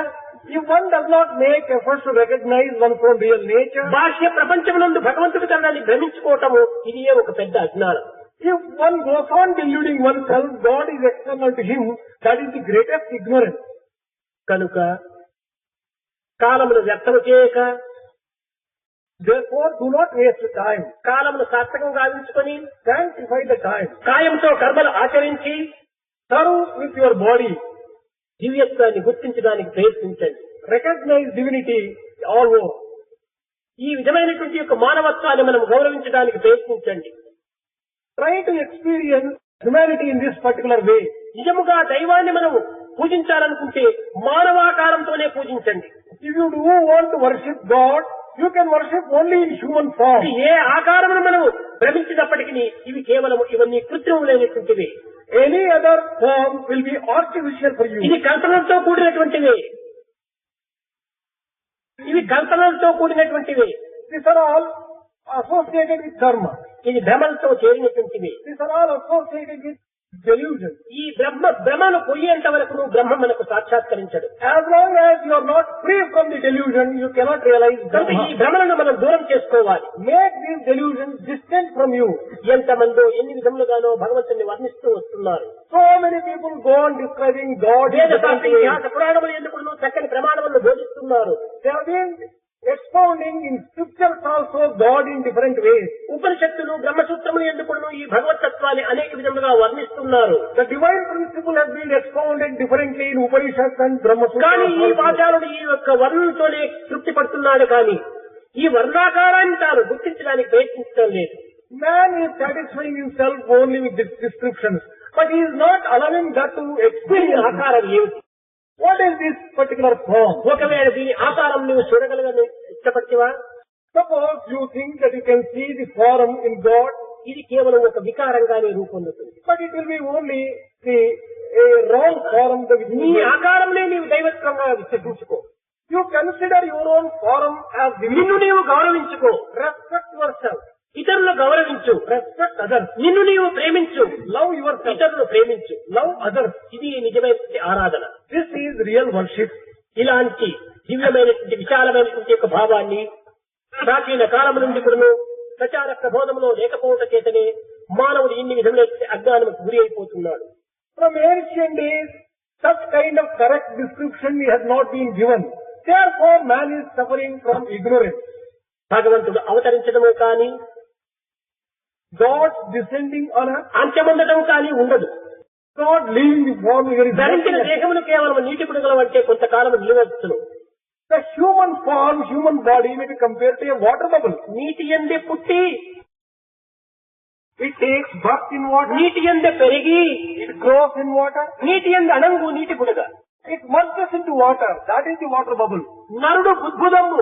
Speaker 2: if one does not make efforts to recognize one's own real nature,
Speaker 1: బాహ్య ప్రపంచమునందు భగవంతుడి కన్నాన్ని భ్రమించుకోవటము ఇది ఒక పెద్ద అజ్ఞానం.
Speaker 2: if one goes on deluding oneself, God is external to him, that is the greatest ignorance.
Speaker 1: కనుక కాలమును వ్యర్థము చేయక,
Speaker 2: Therefore, do not waste time.
Speaker 1: కాలమును సార్థకంగా గావించుకొని
Speaker 2: Sanctify the time.
Speaker 1: కాయంతో కర్మలు ఆచరించి
Speaker 2: Serve with your body.
Speaker 1: దివ్యత్వాన్ని గుర్తించడానికి ప్రయత్నించండి.
Speaker 2: Recognize divinity all over.
Speaker 1: ఈ విధమైనటువంటి యొక్క మానవత్వాన్ని మనం గౌరవించడానికి ప్రయత్నించండి.
Speaker 2: Try to experience humanity in this particular way.
Speaker 1: నిజముగా దైవాన్ని మనం పూజించాలనుకుంటే మానవాకారంతోనే పూజించండి.
Speaker 2: If you do want to worship God, you can worship only in human form.
Speaker 1: ఇది ఏ ఆకారమును మనం భ్రమించినప్పటికీ ఇవి కేవలం ఇవన్నీ కృత్రిములైనటువంటివి.
Speaker 2: Any other form will be artificial for you.
Speaker 1: ఇది కల్పనలతో కూడినటువంటివి. ఇవి కల్పనలతో కూడినటువంటివి.
Speaker 2: These are all associated with karma.
Speaker 1: ఇది భ్రమలతో చేరినటువంటివి.
Speaker 2: These are all associated with delusion.
Speaker 1: ఈ భ్రమను పోయేంత వరకు నువ్వు బ్రహ్మ మనకు సాక్షాత్కరించడు.
Speaker 2: As long as you are not free from the delusion, you cannot realize
Speaker 1: కనుక ఈ
Speaker 2: Brahma.
Speaker 1: భ్రమలను మనం దూరం చేసుకోవాలి.
Speaker 2: Make these delusions distant from you.
Speaker 1: ఎంతమందో ఎన్ని విధములుగానో భగవంతుని వర్ణిస్తూ వస్తున్నారు.
Speaker 2: So many people go on describing God in
Speaker 1: వేద
Speaker 2: different
Speaker 1: శాస్త్ర
Speaker 2: ways.
Speaker 1: ఇతిహాస పురాణములు ఎందుకు చక్కని ప్రమాణములను బోధిస్తున్నారు.
Speaker 2: They have been expounding in scriptures also God in different ways.
Speaker 1: ఉపనిషత్తులు బ్రహ్మసూత్రములు ఎందుకు ఈ భగవతత్వాన్ని అనేక విధములుగా వర్ణిస్తున్నారు.
Speaker 2: The divine principle has been expounded differently in Upanishads and Brahma
Speaker 1: కానీ ఈ
Speaker 2: Sutras.
Speaker 1: వాచారుడు ఈ యొక్క వర్ణంతోనే తృప్తి పడుతున్నాడు కానీ ఈ వర్ణాకారాన్ని తాను గుర్తించడానికి ప్రయత్నించడం లేదు.
Speaker 2: Man is satisfying himself only with these descriptions, but he is not allowing that to
Speaker 1: దీని
Speaker 2: experience.
Speaker 1: ఆకారం ఏమిటి?
Speaker 2: What is this particular form?
Speaker 1: ఒకవేళ దీని ఆకారం నువ్వు చూడగలగని ఇష్టపడివా?
Speaker 2: Suppose you think that you can see the form in God,
Speaker 1: ఇది కేవలం ఒక వికారంగానే రూపొందుతుంది.
Speaker 2: but it will be only a wrong form.
Speaker 1: నీ ఆకారంలో నీవు దైవత్వంగా విశ్వసించుకో.
Speaker 2: You consider your own form as
Speaker 1: నిన్ను
Speaker 2: divinity.
Speaker 1: నీవు గౌరవించుకో.
Speaker 2: Respect yourself.
Speaker 1: ఇతరులను గౌరవించు.
Speaker 2: Respect others.
Speaker 1: నిన్ను నీవు ప్రేమించు.
Speaker 2: Love yourself.
Speaker 1: ఇతరులను ప్రేమించు.
Speaker 2: Love others.
Speaker 1: ఇది నిజమైన ఆరాధన.
Speaker 2: This is real worship.
Speaker 1: ఇలాంటి దివ్యమైనటువంటి విశాలమైనటువంటి యొక్క భావాన్ని ప్రాచీన కాలం నుండి కూడా ప్రచార ప్రబోధంలో లేకపోవటం చేతనే మానవుడు ఇన్ని విధముల అజ్ఞానముకు గురి అయిపోతున్నాడు.
Speaker 2: From ancient days, such kind of correct description has not been given. Therefore, man is suffering from ignorance.
Speaker 1: భగవంతుడు అవతరించడము కానీ
Speaker 2: God descending on us,
Speaker 1: అంత్యముండటం కానీ ఉండదు.
Speaker 2: God leaving the form, there is
Speaker 1: ధరించిన
Speaker 2: nothing.
Speaker 1: దేహమును కేవలం నీటి బుడగలు అంటే కొంతకాలం నిలవచ్చును.
Speaker 2: The human form, human body may be compared to a water bubble.
Speaker 1: నీటి ఎందే పుట్టి,
Speaker 2: It takes birth in water,
Speaker 1: నీటి ఎందే పెరిగి,
Speaker 2: it grows in water,
Speaker 1: నీటి ఎందు అణంగు నీటి బుడగ.
Speaker 2: It merges into water. That is the water bubble.
Speaker 1: నరుడు బుద్భుదమ్ము,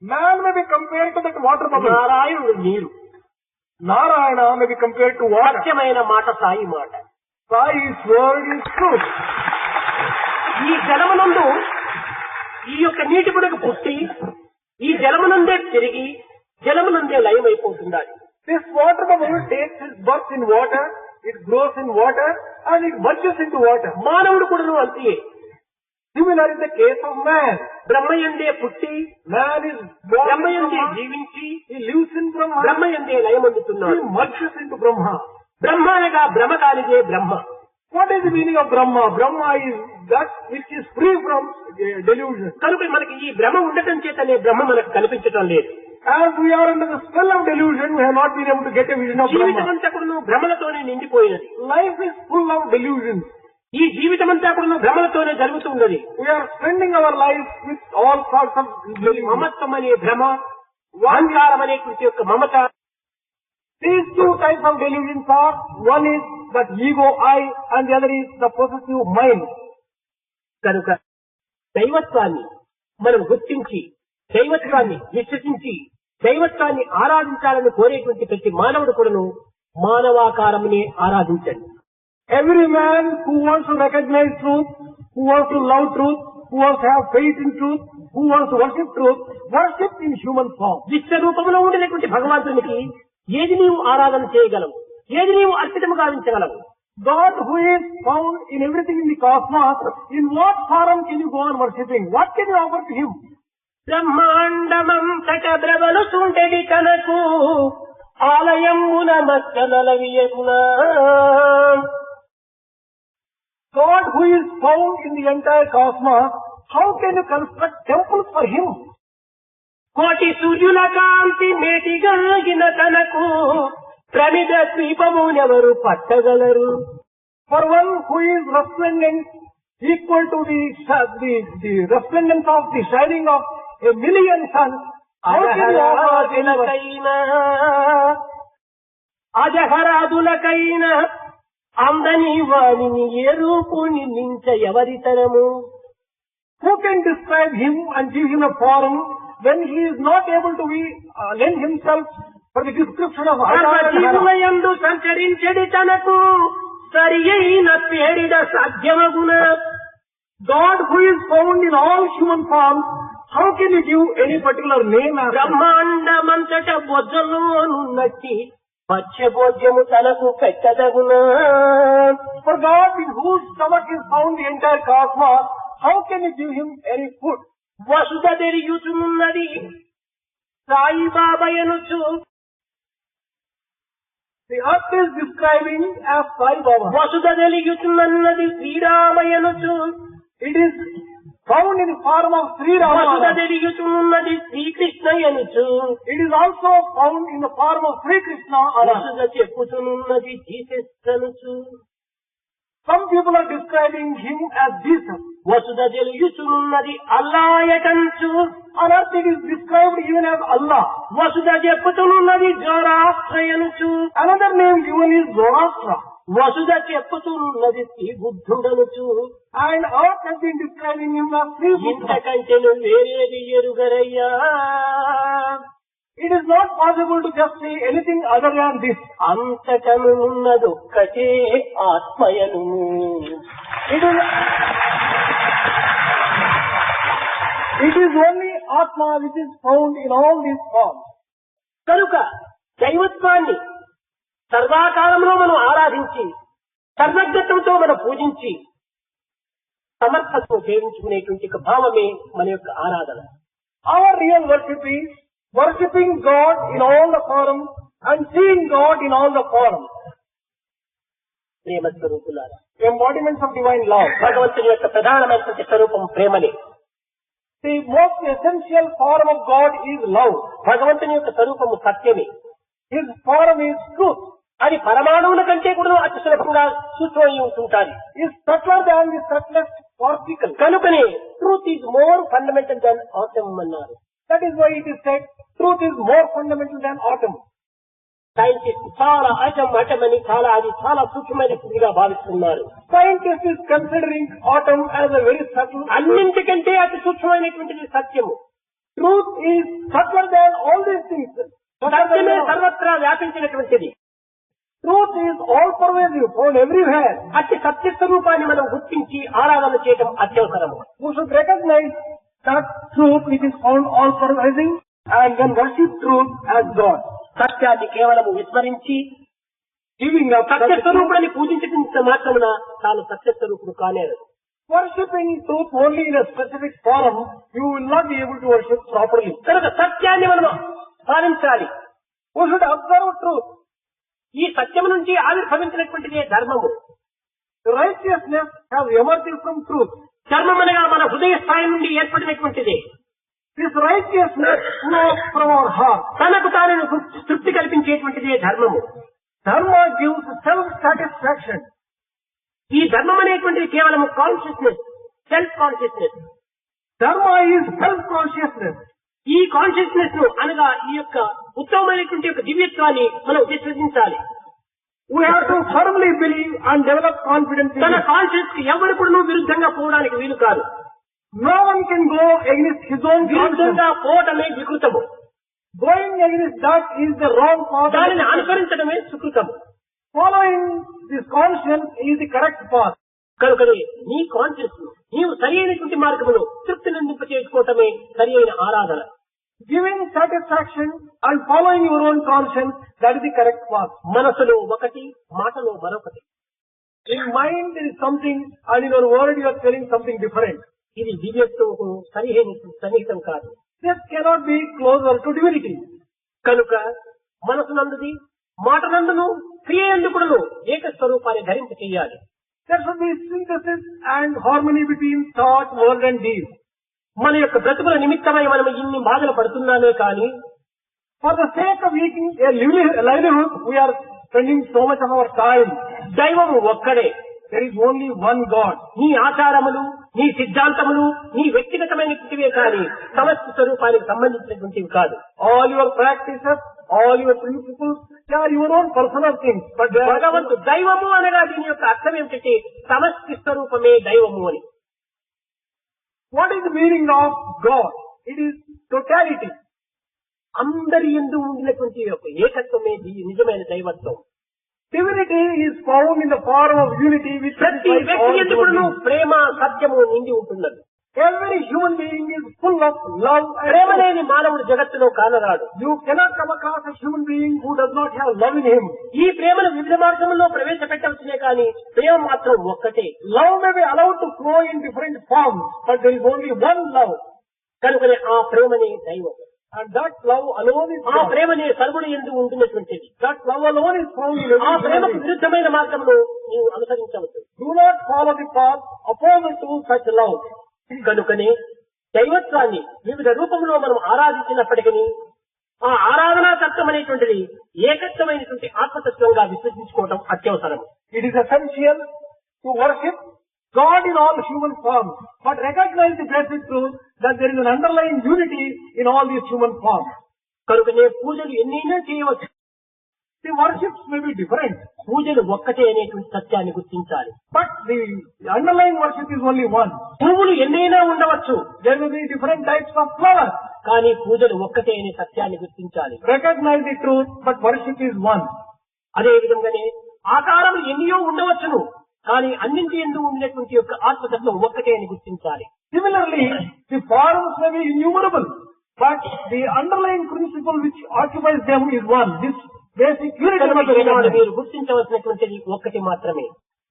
Speaker 2: Man may be compared to that water bubble.
Speaker 1: నారాయణుడు నీరు.
Speaker 2: Narayana may be compared to water.
Speaker 1: సత్యమైన మాట సాయి మాట.
Speaker 2: Sai's word is truth.
Speaker 1: ఈ జలమునందు ఈ యొక్క నీటి బుడగ పుట్టి ఈ జలమునందే తిరిగి జలమునందే లయమైపోతుండాలి.
Speaker 2: This water bubble takes its birth in water, it grows in water, and it merges into water.
Speaker 1: మానవుడు కూడాను అంతే.
Speaker 2: Similar in the case of man.
Speaker 1: బ్రహ్మయందే పుట్టి
Speaker 2: Man is born in
Speaker 1: బ్రహ్మయందే
Speaker 2: Brahma.
Speaker 1: జీవించి
Speaker 2: He lives in Brahma.
Speaker 1: బ్రహ్మయందే
Speaker 2: He
Speaker 1: లయమందుతున్నాడు.
Speaker 2: merges into Brahma.
Speaker 1: బ్రహ్మానగా భ్రమ కానిదే బ్రహ్మ.
Speaker 2: What is the meaning of Brahma? Brahma is that which is free from delusion.
Speaker 1: కనుక మనకి ఈ భ్రమ ఉండటం చేతనే బ్రహ్మ మనకు కనిపించటం లేదు.
Speaker 2: As we are under the spell of delusion, we have not been able to get a vision of
Speaker 1: జీవితం
Speaker 2: Brahma.
Speaker 1: అంతా కూడా భ్రమలతోనే నిండిపోయినది.
Speaker 2: Life is full of delusions.
Speaker 1: ఈ జీవితం అంతా కూడా భ్రమలతోనే జరుగుతూ ఉన్నది.
Speaker 2: We are spending our life with all sorts of delusions.
Speaker 1: మమత్వం అనే భ్రమ, అహంకారం అనేటువంటి యొక్క మమత.
Speaker 2: These two types of delusions are, one is that ego I and the other is the possessive mind.
Speaker 1: కనుక దైవత్వాన్ని మనం గుర్తించి దైవత్వాన్ని విశ్వసించి దైవత్వాన్ని ఆరాధించాలని కోరేటువంటి ప్రతి మానవుడు కూడాను మానవాకారమునే ఆరాధించండి.
Speaker 2: Every man who wants to recognize truth, who wants to love truth, who wants to have faith in truth, who wants to worship in human form.
Speaker 1: విశ్వరూపంలో ఉండినటువంటి భగవంతునికి ఏది నీవు ఆరాధన చేయగలవు, ఏది నీవు అర్పితము గావించగలవు?
Speaker 2: God who is found in everything in the cosmos, in what form can you go on worshipping? What can you offer to him?
Speaker 1: బ్రహ్మాండమంతట ద్రవలు సుండెడి కనకు ఆలయమున మచ్చలవియకునా.
Speaker 2: God who is found in the entire cosmos, how can you construct temples for him?
Speaker 1: కోటి సూర్యుల కాంతి మేటిగాగిన తనకు ప్రమిద ద్వీపమునెవరు పట్టగలరు?
Speaker 2: For one who is resplendent, equal to the resplendence of the shining of a million suns, how can you offer anyone?
Speaker 1: అజహరాదులకైనా అందని వాణిని ఏ రూపుని నించ ఎవరితరము?
Speaker 2: Who can describe him and give him a form when he is not able to lend himself for the description of
Speaker 1: జీవులయందు సంచరించడి తనకు సరి అయిన పేరిడ సాధ్యమగున.
Speaker 2: God who is found in all human forms, how can you give any particular name as him?
Speaker 1: బ్రహ్మాండమంతట బొజ్జలోనున్నట్టి మత్స్యభోజ్యము తనకు పెట్టదగున.
Speaker 2: For God in whose stomach is found the entire cosmos, how can you give him any food?
Speaker 1: Vasudha తెరియుచున్నది సాయిబాబయనుచు.
Speaker 2: The earth is describing as Sai Baba.
Speaker 1: Vasudha తెలియుచున్నది శ్రీరామయనుచు.
Speaker 2: It is found in the form of Sri
Speaker 1: Vasudha
Speaker 2: Rama.
Speaker 1: తెలియుచున్నది శ్రీకృష్ణయనుచు.
Speaker 2: It is also found in the form of Sri Krishna.
Speaker 1: వసుధ చెప్పుచున్నది జీసస్నుచు.
Speaker 2: Some people are describing him as Jesus.
Speaker 1: Vasudha తెలియుచున్నది అల్లాయకంచు.
Speaker 2: On earth it is described even as Allah.
Speaker 1: Vasudha చెప్పుతున్నది జోరాశ్రయనుచు.
Speaker 2: Another name given is Zoroastra.
Speaker 1: Vasudha చెప్పుతున్నది Shri బుద్ధుడనుచు.
Speaker 2: And earth has been describing him as Sri Buddha.
Speaker 1: ఇంతకంటేను వేరేది ఎరుగరయ్యా.
Speaker 2: It is not possible to just say anything other than this.
Speaker 1: అంతకను ఉన్నదొక్కటే ఆత్మయను.
Speaker 2: It is only Atma which is found in all these forms.
Speaker 1: కనుక దైవత్వాన్ని సర్వాకాలంలో మనం ఆరాధించి సర్వజ్ఞత్వంతో మనం పూజించి సమర్థతను సేవించుకునేటువంటి ఒక భావమే మన యొక్క ఆరాధన.
Speaker 2: Our real worship is worshipping God in all the forms and seeing God in all the forms.
Speaker 1: ప్రేమ స్వరూపులారా,
Speaker 2: Embodiments of divine love.
Speaker 1: భగవంతుని యొక్క ప్రధానమైనటువంటి స్వరూపం ప్రేమనే.
Speaker 2: The most essential form of God is love.
Speaker 1: భగవంతుని యొక్క స్వరూపము సత్యమే.
Speaker 2: His form is truth.
Speaker 1: అది పరమాణువుల కంటే కూడా అతి సులభంగా సూక్ష్మమై ఉంటుంటారు.
Speaker 2: Is subtler than the subtlest particle.
Speaker 1: కనుకనే truth is more fundamental than atom అన్నారు.
Speaker 2: That is why it is said truth is more fundamental than atom.
Speaker 1: Scientist చాలా అటమని చాలా సూక్ష్మమైన స్థితిగా భావిస్తున్నారు.
Speaker 2: Scientist is considering atom as a very subtle.
Speaker 1: అన్నింటికంటే అతి సూక్ష్మమైనటువంటిది సత్యము.
Speaker 2: Truth is subtler than all these things.
Speaker 1: సత్యమే సర్వత్రా వ్యాపించినటువంటిది.
Speaker 2: Truth is all pervasive, found everywhere.
Speaker 1: అతి సత్య స్వరూపాన్ని మనం గుర్తించి ఆరాధన చేయడం అత్యవసరము.
Speaker 2: We should recognize that truth which is found all pervasive and then worship truth as God.
Speaker 1: సత్యాన్ని కేవలము విస్మరించి
Speaker 2: Giving up
Speaker 1: సత్య స్వరూపాన్ని పూజించడం మాత్రమున తాను సత్య స్వరూపుడు కానేరు.
Speaker 2: worshipping truth only in a specific form, you will not be able to worship properly.
Speaker 1: కనుక సత్యాన్ని మనం పాలించాలి.
Speaker 2: We should observe truth.
Speaker 1: ఈ సత్యం నుంచి ఆవిర్భవించినటువంటిదే ధర్మము.
Speaker 2: Righteousness has emerged from truth.
Speaker 1: ధర్మం అనగా మన హృదయ స్థాయి నుండి ఏర్పడినటువంటిదే.
Speaker 2: This righteousness flows from our heart.
Speaker 1: తనకు తాను తృప్తి కల్పించేటువంటిదే ధర్మము.
Speaker 2: Dharma gives self-satisfaction.
Speaker 1: ఈ ధర్మం అనేటువంటిది కేవలం consciousness, self consciousness.
Speaker 2: Dharma is self-consciousness.
Speaker 1: ఈ కాన్షియస్నెస్ ను అనగా ఈ యొక్క ఉత్తమమైనటువంటి యొక్క దివ్యత్వాన్ని మనం విశ్వసించాలి.
Speaker 2: We have to firmly believe and develop confidence in
Speaker 1: తన
Speaker 2: it.
Speaker 1: కాన్షియస్ కి ఎవరు కూడా విరుద్ధంగా పోవడానికి వీలు కాదు.
Speaker 2: No one can go against his own conscience.
Speaker 1: విరుద్ధంగా పోవటమే వికృతము.
Speaker 2: Going against that is the wrong path.
Speaker 1: దానిని అనుసరించడమే సుకృతము.
Speaker 2: Following this conscience is the correct path.
Speaker 1: కనుకనే నీ కాన్షియస్ నీవు సరి అయినటువంటి మార్గమును తృప్తి నిందింప చేసుకోవటమే సరి అయిన ఆరాధన.
Speaker 2: Giving satisfaction and following your own conscience, that is the correct path.
Speaker 1: మనసులో ఒకటి, మాటలో మరొకటి.
Speaker 2: In mind there is something and in your word you are telling something different.
Speaker 1: ఇది దివ్యత్వము సన్నిహితం కాదు.
Speaker 2: This cannot be closer to divinity.
Speaker 1: కనుక మనసునందుది మాటనందును క్రియ ఎందుకును ఏక స్వరూపాన్ని ధరింప చేయాలి.
Speaker 2: There should be synthesis and harmony between thought, word and deed.
Speaker 1: మన యొక్క బ్రతుకుల నిమిత్తమై మనం ఇన్ని బాధలు పడుతున్నామే కానీ
Speaker 2: For the sake of making a livelihood, we are spending so much of our time.
Speaker 1: దైవము ఒక్కడే.
Speaker 2: There is only one God.
Speaker 1: నీ ఆచారములు, నీ సిద్ధాంతములు, నీ వ్యక్తిగతమైనటువంటివే కానీ సమస్త స్వరూపానికి సంబంధించినటువంటివి కాదు.
Speaker 2: All your practices, all your principles, they are your own personal things. But they are
Speaker 1: భగవంతు దైవము అనగా దీని యొక్క అర్థం ఏమిటంటే సమష్టి స్వరూపమే దైవము అని.
Speaker 2: What is the meaning of God? It is totality.
Speaker 1: అందరి యందు ఉండినటువంటి యొక్క ఏకత్వమే నిజమైన దైవత్వం.
Speaker 2: Divinity is found in the form of unity which
Speaker 1: ప్రతి
Speaker 2: satisfies
Speaker 1: వ్యక్తి
Speaker 2: all
Speaker 1: ఎందుకు
Speaker 2: human beings.
Speaker 1: ప్రేమ సత్యము నిండి ఉంటున్నది.
Speaker 2: Every human being is full of love and
Speaker 1: Prema
Speaker 2: truth.
Speaker 1: లేని మానవుడు జగత్తులో కానరాడు.
Speaker 2: You cannot come across a human being who does not have love in him.
Speaker 1: ఈ ప్రేమను వివిధ మార్గంలో ప్రవేశపెట్టవచ్చునే కానీ ప్రేమ మాత్రం ఒక్కటే.
Speaker 2: Love may be allowed to flow in different forms, but there is only one love.
Speaker 1: కనుకనే ఆ ప్రేమనే దైవం.
Speaker 2: And that love alone is
Speaker 1: ఆ
Speaker 2: God.
Speaker 1: ప్రేమనే సర్వుని యందు ఉంటున్నటువంటిది.
Speaker 2: That love alone is found in
Speaker 1: ఆ
Speaker 2: every human
Speaker 1: ప్రేమకు
Speaker 2: being.
Speaker 1: విరుద్ధమైన మార్గంలో నీవు అనుసరించవచ్చు.
Speaker 2: Do not follow the path opposite to such love.
Speaker 1: కనుకనే దైవత్వాన్ని వివిధ రూపంలో మనం ఆరాధించినప్పటికీ ఆ ఆరాధనా తత్వం అనేటువంటిది ఏకత్వమైనటువంటి ఆత్మతత్వంగా విశ్వసించుకోవడం అత్యవసరం.
Speaker 2: It is essential to worship God in all human forms, but recognize the basic truth that there is an underlying unity in all these human forms.
Speaker 1: కనుకనే పూజలు ఎన్నైనా చేయవచ్చు.
Speaker 2: The worships may be different,
Speaker 1: పూజలు ఒక్కటే అనేటువంటి సత్యాన్ని గుర్తించాలి.
Speaker 2: but the underlying worship is only one.
Speaker 1: పువ్వులు ఎన్నైనా ఉండవచ్చు,
Speaker 2: There will be different types of flowers.
Speaker 1: కానీ పూజలు ఒక్కటే అనే సత్యాన్ని గుర్తించాలి.
Speaker 2: Recognize the truth, but worship is one.
Speaker 1: అదే విధంగానే ఆకారములు ఎన్నో ఉండవచ్చును, కానీ అన్నింటి యందు ఉండినటువంటి యొక్క ఆత్మతత్వం ఒక్కటే అని గుర్తించాలి.
Speaker 2: Similarly, the forms may be innumerable, but the underlying principle which occupies them is one. This basic unity
Speaker 1: కనుక
Speaker 2: must be
Speaker 1: ఈనాడు
Speaker 2: recognized.
Speaker 1: మీరు గుర్తించవలసినటువంటిది ఒక్కటి మాత్రమే.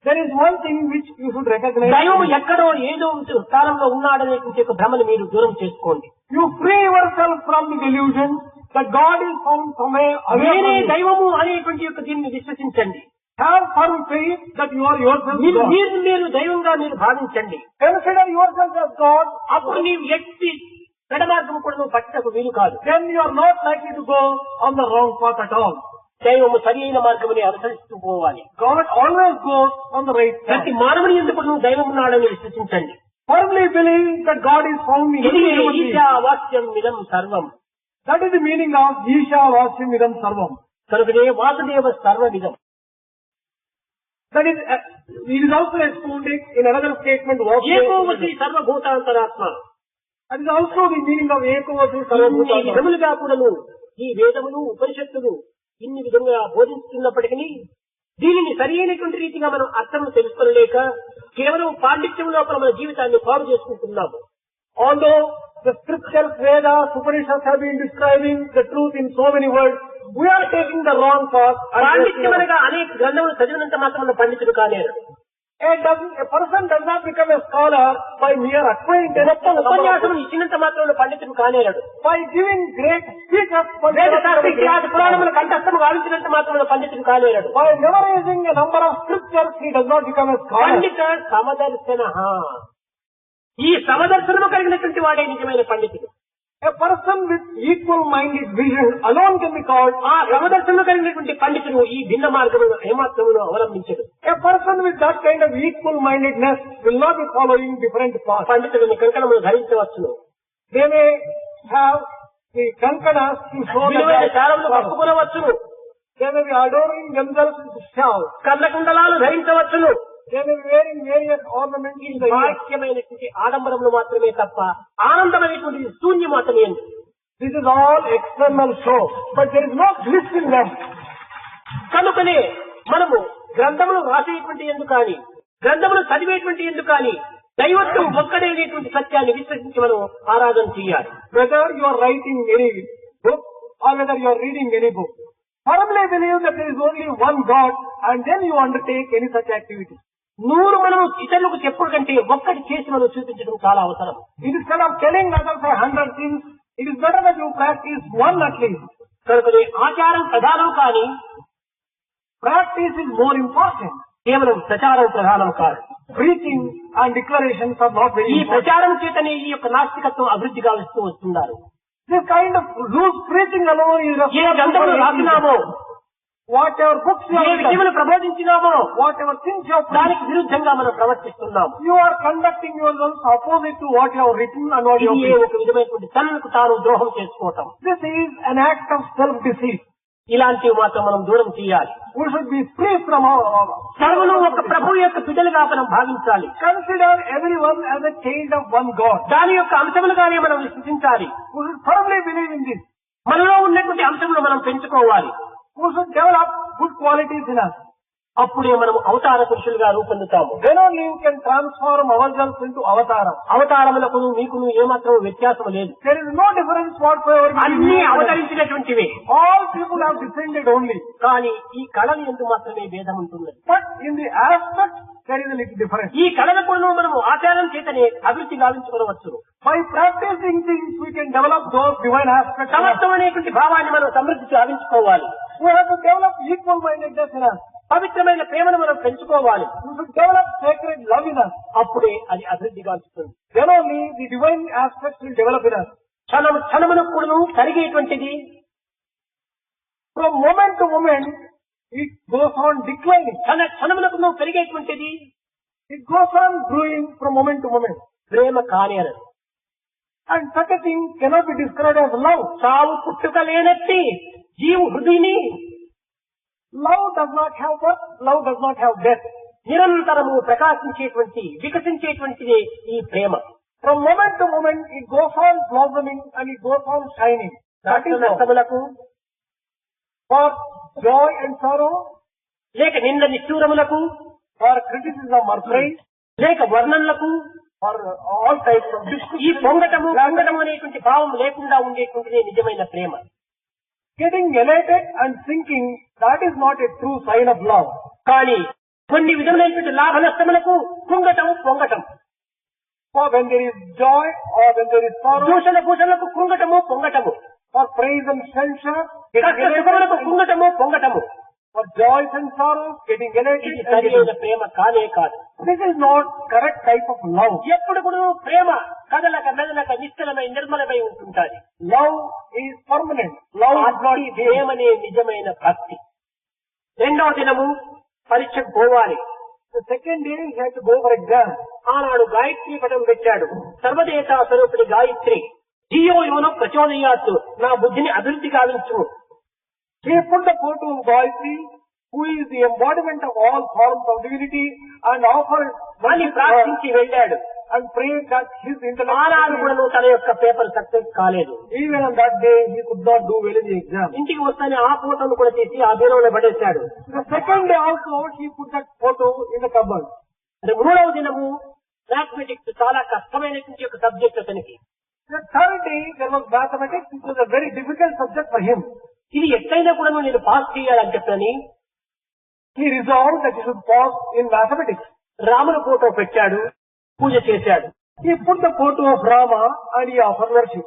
Speaker 2: There is one thing which you should recognize.
Speaker 1: దైవము ఎక్కడో ఏదో స్థానంలో ఉన్నాడనేటువంటి ఒక భ్రమను మీరు దూరం చేసుకోండి.
Speaker 2: You free yourself from the delusion that God is found somewhere away
Speaker 1: నేనే
Speaker 2: from you.
Speaker 1: దైవము అనేటువంటి యొక్క దీన్ని విశ్వసించండి.
Speaker 2: Have firm faith that you are yourself
Speaker 1: మీరు
Speaker 2: God.
Speaker 1: మీరు దైవంగా మీరు భావించండి.
Speaker 2: Consider yourself as God.
Speaker 1: అప్పుడు నీవు ఎట్టి పెడమార్గము కూడా నువ్వు పట్టకు వీలు కాదు.
Speaker 2: Then you are not likely to go on the wrong path at all.
Speaker 1: దైవము సరి అయిన మార్గముని అనుసరిస్తూ పోవాలి.
Speaker 2: God always goes on the right path.
Speaker 1: ప్రతి మానవుని ఎందుకు నువ్వు దైవం ఉన్నాడని విశ్వసించండి.
Speaker 2: Firmly believe that God is found in
Speaker 1: ఇది
Speaker 2: every human being.
Speaker 1: ఈశా వాక్యం ఇదం సర్వం.
Speaker 2: That is the meaning of Isha Vasyam Idam Sarvam.
Speaker 1: కనుకనే Vasudeva సర్వవిధం.
Speaker 2: That is, it is also expounded in another statement.
Speaker 1: ఏకోవసి సర్వభూతాంతరాత్మ.
Speaker 2: That is also the meaning of ఏకోవసి
Speaker 1: ఇన్ని
Speaker 2: సర్వభూతాంతరాత్మ.
Speaker 1: విధములుగా కూడాను ఈ వేదములు ఉపనిషత్తులు ఇన్ని విధంగా బోధిస్తున్నప్పటికీ దీనిని సరైనటువంటి రీతిగా మనం అర్థం తెలుసుకోలేక కేవలం పాండిత్యం లోపల మన జీవితాన్ని పాడు చేసుకుంటున్నాము.
Speaker 2: Although the scriptures, Vedas, Upanishads have been describing the truth in so many words, we are taking the wrong path.
Speaker 1: పాండిత్యం అనగా అనేక గ్రంథములు చదివినంత మాత్రం పండితుడు కానేరు.
Speaker 2: A person does not become a scholar by mere acquaintance.
Speaker 1: మొత్తం ఉపన్యాసం ఇచ్చినంత మాత్రం పండితుడు కానేరాడు.
Speaker 2: By giving great speeches,
Speaker 1: పురాణములు కంఠస్థము గావించినంత మాత్రం పండితుడు కానేరాడు.
Speaker 2: by memorizing a number of scriptures, he does not become a scholar.
Speaker 1: పండిత సమదర్శన. ఈ సమదర్శనము కలిగినటువంటి వాడే నిజమైన పండితుడు.
Speaker 2: A person with equal-minded vision alone can be called.
Speaker 1: ఆ సమదర్శనము కలిగినటువంటి పండితుడు ఈ భిన్న మార్గమును ఏమాత్రమును అవలంబించడు.
Speaker 2: A person with that kind of equal-mindedness will not be following different paths.
Speaker 1: పండితుడిని కంకణములు ధరించవచ్చును.
Speaker 2: They may have the kankanas to show
Speaker 1: విలువైన
Speaker 2: that
Speaker 1: శాలములు కప్పుకొనవచ్చును.
Speaker 2: they may be adorning themselves with shawls.
Speaker 1: కర్ణకుండలాలు ధరించవచ్చును.
Speaker 2: They may be wearing various ornaments in the ear.
Speaker 1: బాహ్యమైనటువంటి ఆడంబరములు మాత్రమే తప్ప ఆనందమైనటువంటి శూన్యం మాత్రమే.
Speaker 2: This is all external show, but there is no bliss in them.
Speaker 1: కనుకనే మనము గ్రంథములు రాసేటువంటి ఎందుకు కానీ గ్రంథములు చదివేటువంటి ఎందుకు కానీ దైవత్వం ఒక్కడైనటువంటి సత్యాన్ని విశ్వసించి మనం ఆరాధన చేయాలి.
Speaker 2: Whether you are writing any book or whether you are reading any book, firmly believe that there is only one God, and then you undertake any such activity.
Speaker 1: 100 మనము ఇతరులకు చెప్పుడు కంటే ఒక్కటి చేసి మనం చూపించడం చాలా అవసరం.
Speaker 2: Instead of telling others 100 things, it is better that you practice one at least.
Speaker 1: కనుకనే ఆచారం ప్రధానం కానీ
Speaker 2: Practice is more important.
Speaker 1: కేవలం ప్రచారం ప్రధానం కాదు.
Speaker 2: Preaching and declarations are not very
Speaker 1: ఈ
Speaker 2: important.
Speaker 1: ప్రచారం చేతనే ఈ యొక్క నాస్తికత్వం అభివృద్ధి గావిస్తూ వస్తున్నారు.
Speaker 2: This kind of loose preaching alone is
Speaker 1: ఏ గ్రంథములు రాసినామో,
Speaker 2: whatever books you
Speaker 1: A
Speaker 2: have written,
Speaker 1: విషయములు ప్రబోధించినామో
Speaker 2: whatever things you have preached,
Speaker 1: దానికి విరుద్ధంగా మనం ప్రవర్తిస్తున్నాం.
Speaker 2: you are conducting yourself opposite to what you have written and what you have
Speaker 1: ఇది
Speaker 2: preached.
Speaker 1: ఒక విధమైనటువంటి తనకు తాను ద్రోహం చేసుకోవటం.
Speaker 2: This is an act of self-deceit.
Speaker 1: ఇలాంటివి మాత్రం మనం దూరం చేయాలి.
Speaker 2: We should be free from all.
Speaker 1: సర్వులు ఒక ప్రభు యొక్క బిడ్డలుగా మనం భావించాలి.
Speaker 2: Consider everyone as a child of one God.
Speaker 1: దాని యొక్క అంశములుగానే మనం విశ్వసించాలి.
Speaker 2: We should firmly believe in this.
Speaker 1: మనలో ఉన్నటువంటి అంశములు మనం పెంచుకోవాలి.
Speaker 2: We should develop good qualities in us.
Speaker 1: అప్పుడే మనం అవతార పురుషులుగా రూపొందుతాము.
Speaker 2: Then only you can transform ourselves into avataram.
Speaker 1: అవతారములకు నీకు ఏమాత్రం వ్యత్యాసం లేదు.
Speaker 2: There is no difference whatsoever between
Speaker 1: అన్ని
Speaker 2: you and others.
Speaker 1: అవతరించినటువంటివే.
Speaker 2: All people have descended only.
Speaker 1: కానీ ఈ కళలు ఎందుకు మాత్రమే భేదం ఉంటున్నది.
Speaker 2: But in the aspect, there is a little difference.
Speaker 1: ఈ కళలకు మనము ఆచారం చేతనే అభివృద్ధి గావించుకోవచ్చు.
Speaker 2: By practicing things, we can develop those divine aspects.
Speaker 1: సమత్వం అనేటువంటి భావాన్ని మనం సమృద్ధి గావించుకోవాలి.
Speaker 2: We have to develop equal-mindedness in us.
Speaker 1: పవిత్రమైన ప్రేమను మనం పెంచుకోవాలి.
Speaker 2: We should develop sacred love in us.
Speaker 1: అప్పుడే అది అభివృద్ధి గావిస్తుంది.
Speaker 2: Then only the divine aspects will develop in us.
Speaker 1: క్షణమునకు కూడాను కరిగేటువంటిది.
Speaker 2: From moment to moment, it goes on declining.
Speaker 1: క్షణమునకు పెరిగేటువంటిది.
Speaker 2: It goes on growing from moment to moment.
Speaker 1: Prema కానేరదు.
Speaker 2: And such a thing cannot be described as love.
Speaker 1: చావు పుట్టుక లేనట్టి జీవు హృదయని.
Speaker 2: Love does not have birth. Love does not have death.
Speaker 1: నిరంతరము ప్రకాశించేటువంటి వికసించేటువంటిది ఈ ప్రేమ.
Speaker 2: From moment to moment, it goes on blossoming and it goes on shining. That is love.
Speaker 1: నష్టములకు,
Speaker 2: For joy and sorrow,
Speaker 1: లేక నింద నిష్ఠూరములకు,
Speaker 2: for criticism or praise,
Speaker 1: లేక వర్ణనలకు,
Speaker 2: or all types of
Speaker 1: ఈ
Speaker 2: discussion,
Speaker 1: పొంగటము అనేటువంటి భావం లేకుండా ఉండేటువంటిదే నిజమైన ప్రేమ.
Speaker 2: getting elated and sinking, that is not a true sign of love.
Speaker 1: కానీ కొన్ని విధములైనటువంటి లాభ నష్టములకు పొంగటం.
Speaker 2: For when there is joy or when there is sorrow,
Speaker 1: దూషణ భూషణలకు పొంగటము.
Speaker 2: for praise and censure,
Speaker 1: కష్ట
Speaker 2: getting
Speaker 1: సుఖములకు
Speaker 2: elated,
Speaker 1: పొంగటము.
Speaker 2: for joys and sorrows, getting elated.
Speaker 1: ఇది
Speaker 2: and
Speaker 1: సరైన
Speaker 2: getting-
Speaker 1: ప్రేమ కానే కాదు.
Speaker 2: This is not correct type of love.
Speaker 1: ఎప్పుడు కూడా ప్రేమ కదలక మెదలక నిశ్చలమై నిర్మలమై ఉంటుంటాది.
Speaker 2: Love is permanent. Love is not
Speaker 1: ఈ ప్రేమనే నిజమైన భక్తి. రెండవ దినము పరీక్షకు పోవాలి.
Speaker 2: The second day he had to go for exam.
Speaker 1: ఆనాడు గాయత్రి పటం పెట్టాడు. సర్వదేశా స్వరూపిణి గాయత్రి ధియో యోనో ప్రచోదయాత్తు, నా బుద్ధిని అభివృద్ధి గావించు.
Speaker 2: He put the photo of Gayatri, who is the embodiment of all forms of divinity, and offered
Speaker 1: అని ప్రార్థించి వెళ్ళాడు.
Speaker 2: and prayed that his
Speaker 1: ఆనాడు కూడా
Speaker 2: intellect.
Speaker 1: తన యొక్క పేపర్ సక్సెస్ కాలేదు.
Speaker 2: Even on that day, he could not do well in the exam.
Speaker 1: ఇంటికి వస్తానే ఆ ఫోటోను కూడా తీసి ఆ బీరువాలో పడేశాడు.
Speaker 2: The second day also, he put that photo in the cupboard.
Speaker 1: అది మూడవ దినము మ్యాథమెటిక్స్ చాలా కష్టమైనటువంటి ఒక సబ్జెక్ట్ అతనికి.
Speaker 2: The third day, there was mathematics. It was a very difficult subject for him.
Speaker 1: ఇది ఎట్లయినా కూడా నేను పాస్ చేయాలని చెప్పని
Speaker 2: He resolved that he should pass in mathematics.
Speaker 1: రాముల ఫోటో పెట్టాడు, పూజ చేశాడు.
Speaker 2: He put the photo of Rama and he offered worship.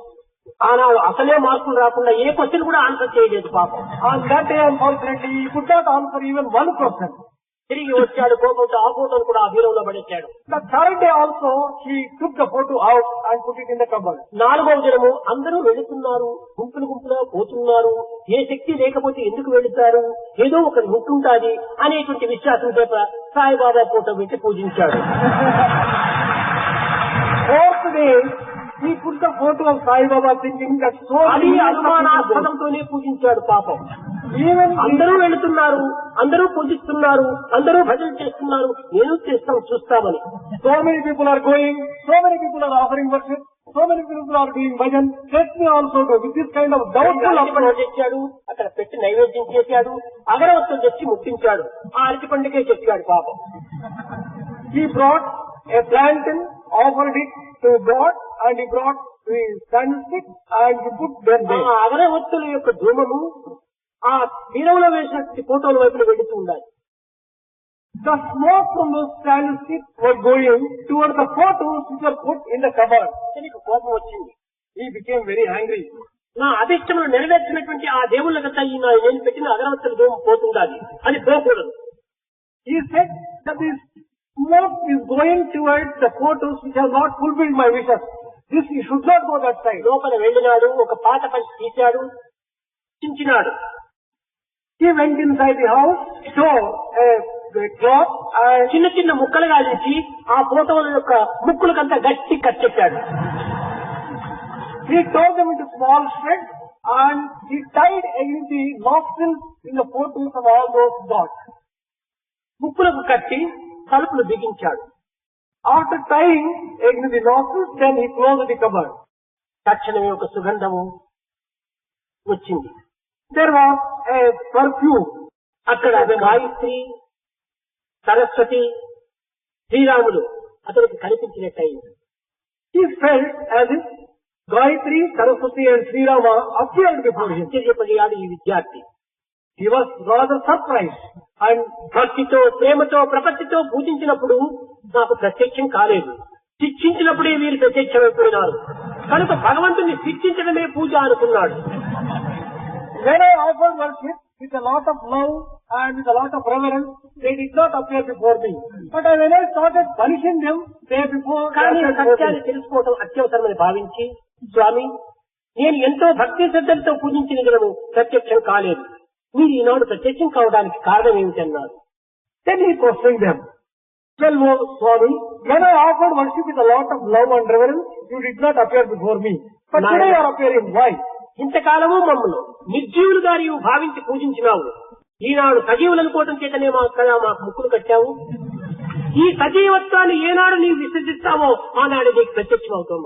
Speaker 1: ఆనాడు అసలే మార్కులు రాకుండా ఏ క్వశ్చన్ కూడా ఆన్సర్ చేయలేదు పాపం.
Speaker 2: On that day, unfortunately, he could not answer even one question.
Speaker 1: తిరిగి వచ్చాడు కోపంతో ఆ ఫోటోను కూడా ఆ బీరువాలో పడేశాడు.
Speaker 2: The third day also, he took the photo out and put it in the cupboard.
Speaker 1: నాలుగవ దినము అందరూ వెళుతున్నారు, గుంపులు గుంపులుగా పోతున్నారు, ఏ శక్తి లేకపోతే ఎందుకు వెళుతారు, ఏదో ఒకటి ఉంటుంటాది అనేటువంటి విశ్వాసం చేత సాయిబాబా ఫోటో పెట్టి పూజించాడు.
Speaker 2: Fourth day, he put the photo of Sai Baba thinking that so
Speaker 1: అది
Speaker 2: many people go.
Speaker 1: అనుమానాస్పదంతోనే పూజించాడు పాపం.
Speaker 2: Even
Speaker 1: అందరూ వెళుతున్నారు, అందరూ పూజిస్తున్నారు, అందరూ భజన చేస్తున్నారు, నేను చేస్తాం చూస్తామని.
Speaker 2: so many people are going, so many people are offering worship, so many people are doing bhajan. Let me also do. With this kind of doubtful
Speaker 1: అరటిపండు
Speaker 2: approach,
Speaker 1: తెచ్చాడు, అక్కడ పెట్టి నైవేద్యం చేశాడు, అగరవత్తులు తెచ్చి ముట్టించాడు, ఆ అరటిపండుకే చెప్పాడు పాపం.
Speaker 2: he brought a plantain, offered it to God, and he brought the candlestick and he put them
Speaker 1: ఆ
Speaker 2: there.
Speaker 1: అగరవత్తుల యొక్క ధూమము ఆ బీరువాలో వేసిన ఫోటోల వైపున వెళుతూ ఉండాలి.
Speaker 2: The smoke from those candlesticks was going towards the photos which were put in the cupboard.
Speaker 1: అతనికి కోపం వచ్చింది.
Speaker 2: He became very angry.
Speaker 1: నా అభిష్టములు నెరవేర్చినటువంటి ఆ దేవుళ్ళకంతా ఈ నేను పెట్టిన అగరవత్తుల ధూమం పోతుండాలి, అది పోకూడదు.
Speaker 2: He said that this smoke is going towards the photos which have not fulfilled my wishes. This you should not go that side.
Speaker 1: లోపల వెళ్ళినాడు, ఒక పాత పంచి తీశాడు, Chinchinada.
Speaker 2: He went inside the house, tore a cloth and
Speaker 1: చిన్న చిన్న ముక్కలుగా చేసి ఆ ఫోటోల యొక్క ముక్కులకంతా గట్టి కట్టెట్టాడు.
Speaker 2: he tore them into small shreds and he tied against the nostrils in the photos of all those gods.
Speaker 1: ముక్కులకు కట్టి తలుపులు బిగించాడు.
Speaker 2: After tying against the nostrils, then he closed the cupboard.
Speaker 1: తక్షణమే ఒక సుగంధము వచ్చింది.
Speaker 2: There was a perfume.
Speaker 1: అక్కడ గాయత్రి, సరస్వతి, శ్రీరాములు అతనికి కనిపించినట్టయింది.
Speaker 2: He felt as if Gayatri, Saraswati and Sri Rama appeared before him.
Speaker 1: ఆశ్చర్యపడియాడు ఈ విద్యార్థి.
Speaker 2: He was rather surprised.
Speaker 1: And భక్తితో, ప్రేమతో, ప్రపత్తితో పూజించినప్పుడు నాకు ప్రత్యక్షం కాలేదు, శిక్షించినప్పుడే వీరు ప్రత్యక్షమైపోయినారు కనుక భగవంతుని శిక్షించడమే పూజ అనుకున్నాడు.
Speaker 2: When I offered worship with a lot of love and with a lot of reverence, they did not appear before me. But when I started punishing them, they before
Speaker 1: కానీ
Speaker 2: they appeared before
Speaker 1: సత్యాన్ని
Speaker 2: me.
Speaker 1: తెలుసుకోవడం అత్యవసరమని భావించి, స్వామి నేను ఎంతో భక్తి శ్రద్ధలతో పూజించిన దినము ప్రత్యక్షం కాలేదు, మీరు ఈనాడు ప్రత్యక్షం కావడానికి కారణం ఏమిటన్నారు.
Speaker 2: Then he questioned them. Well, oh, Swami, when I offered worship with a lot of love and reverence, you did not appear before me. But today you are appearing. Why?
Speaker 1: ఇంతకాలము మమ్మల్ని నిర్జీవులుగా నీవు భావించి పూజించినావు, ఈనాడు సజీవులు అనుకోవటం చేతనే కదా మాకు ముక్కులు కట్టావు. ఈ సజీవత్వాన్ని ఏనాడు నీవు విసర్జిస్తావో ఆనాడు నీకు ప్రత్యక్షం అవుతాం.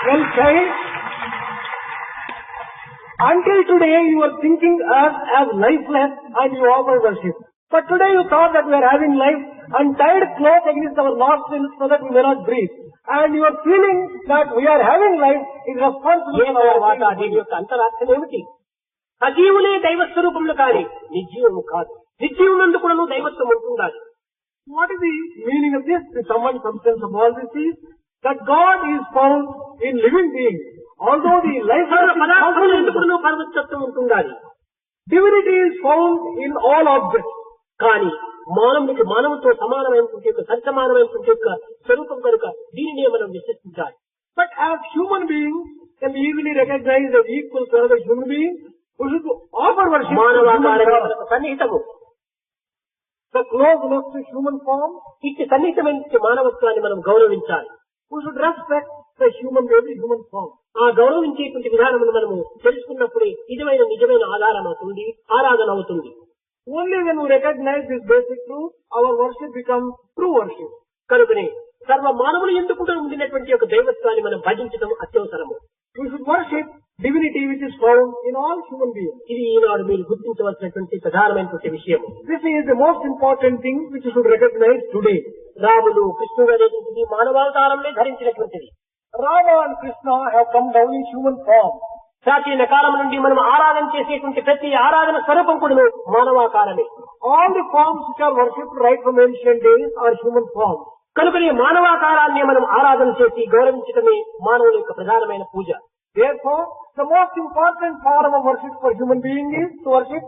Speaker 2: Well, child, until today you were thinking us as lifeless and you offer worship. But today you thought that we are having life and tied cloth against our nostrils so that we may not breathe. And you are feeling that we are having life is responsible for our
Speaker 1: దీని
Speaker 2: being.
Speaker 1: యొక్క అంతరార్థం ఏమిటి? సజీవులే దైవ స్వరూపములు కాని నిర్జీవము కాదు. నిర్జీవునందు కూడా నువ్వు దైవత్వం ఉంటుండాలి.
Speaker 2: What is the meaning of this? The sum and substance of all this is that God is found in living beings. Although the life
Speaker 1: సర్వ
Speaker 2: is
Speaker 1: పదార్థములు ఎందుకు
Speaker 2: possible,
Speaker 1: నువ్వు పరమతత్వం ఉంటుండాలి.
Speaker 2: divinity is found in all objects.
Speaker 1: కానీ మానవునికి మానవుతో సమానమైనటువంటి యొక్క సత్సమానమైనటువంటి యొక్క స్వరూపం కనుక దీనినే మనం విశ్వసించాలి.
Speaker 2: But as human beings can be easily recognized as equal to another human being, who should offer worship to human
Speaker 1: మానవాకారం
Speaker 2: God.
Speaker 1: సన్నిహితము.
Speaker 2: The closeness to human form,
Speaker 1: ఇట్టి సన్నిహితమైన మానవత్వాన్ని మనం గౌరవించాలి.
Speaker 2: We should respect the human baby, human form.
Speaker 1: ఆ గౌరవించేటువంటి విధానమును మనము తెలుసుకున్నప్పుడే నిజమైన ఆధారం అవుతుంది, ఆరాధన అవుతుంది.
Speaker 2: Only when we recognize this basic truth, our worship becomes true worship.
Speaker 1: కనుకనే సర్వ మానవులు ఎందుకు ఉండినటువంటి ఒక దైవత్వాన్ని మనం భజించడం అత్యవసరము.
Speaker 2: We should worship divinity which is found in all human beings.
Speaker 1: ఇది ఈనాడు మీరు గుర్తించవలసినటువంటి ప్రధానమైనటువంటి విషయము.
Speaker 2: This is the most important thing which you should recognize today.
Speaker 1: రాముడు కృష్ణుడు అనేటువంటిది మానవావతారంలో ధరించినటువంటిది.
Speaker 2: Rama and Krishna have come down in human form.
Speaker 1: ప్రాచీన కాలం నుండి మనం ఆరాధన చేసేటువంటి ప్రతి ఆరాధన స్వరూపం కూడా మానవాకారమే.
Speaker 2: All the forms which are worshipped right from ancient days are human forms.
Speaker 1: కనుకనే మానవాకారాన్ని మనం ఆరాధన చేసి గౌరవించడమే మానవుల యొక్క ప్రధానమైన పూజ.
Speaker 2: Therefore, the most important form of worship for human being is to worship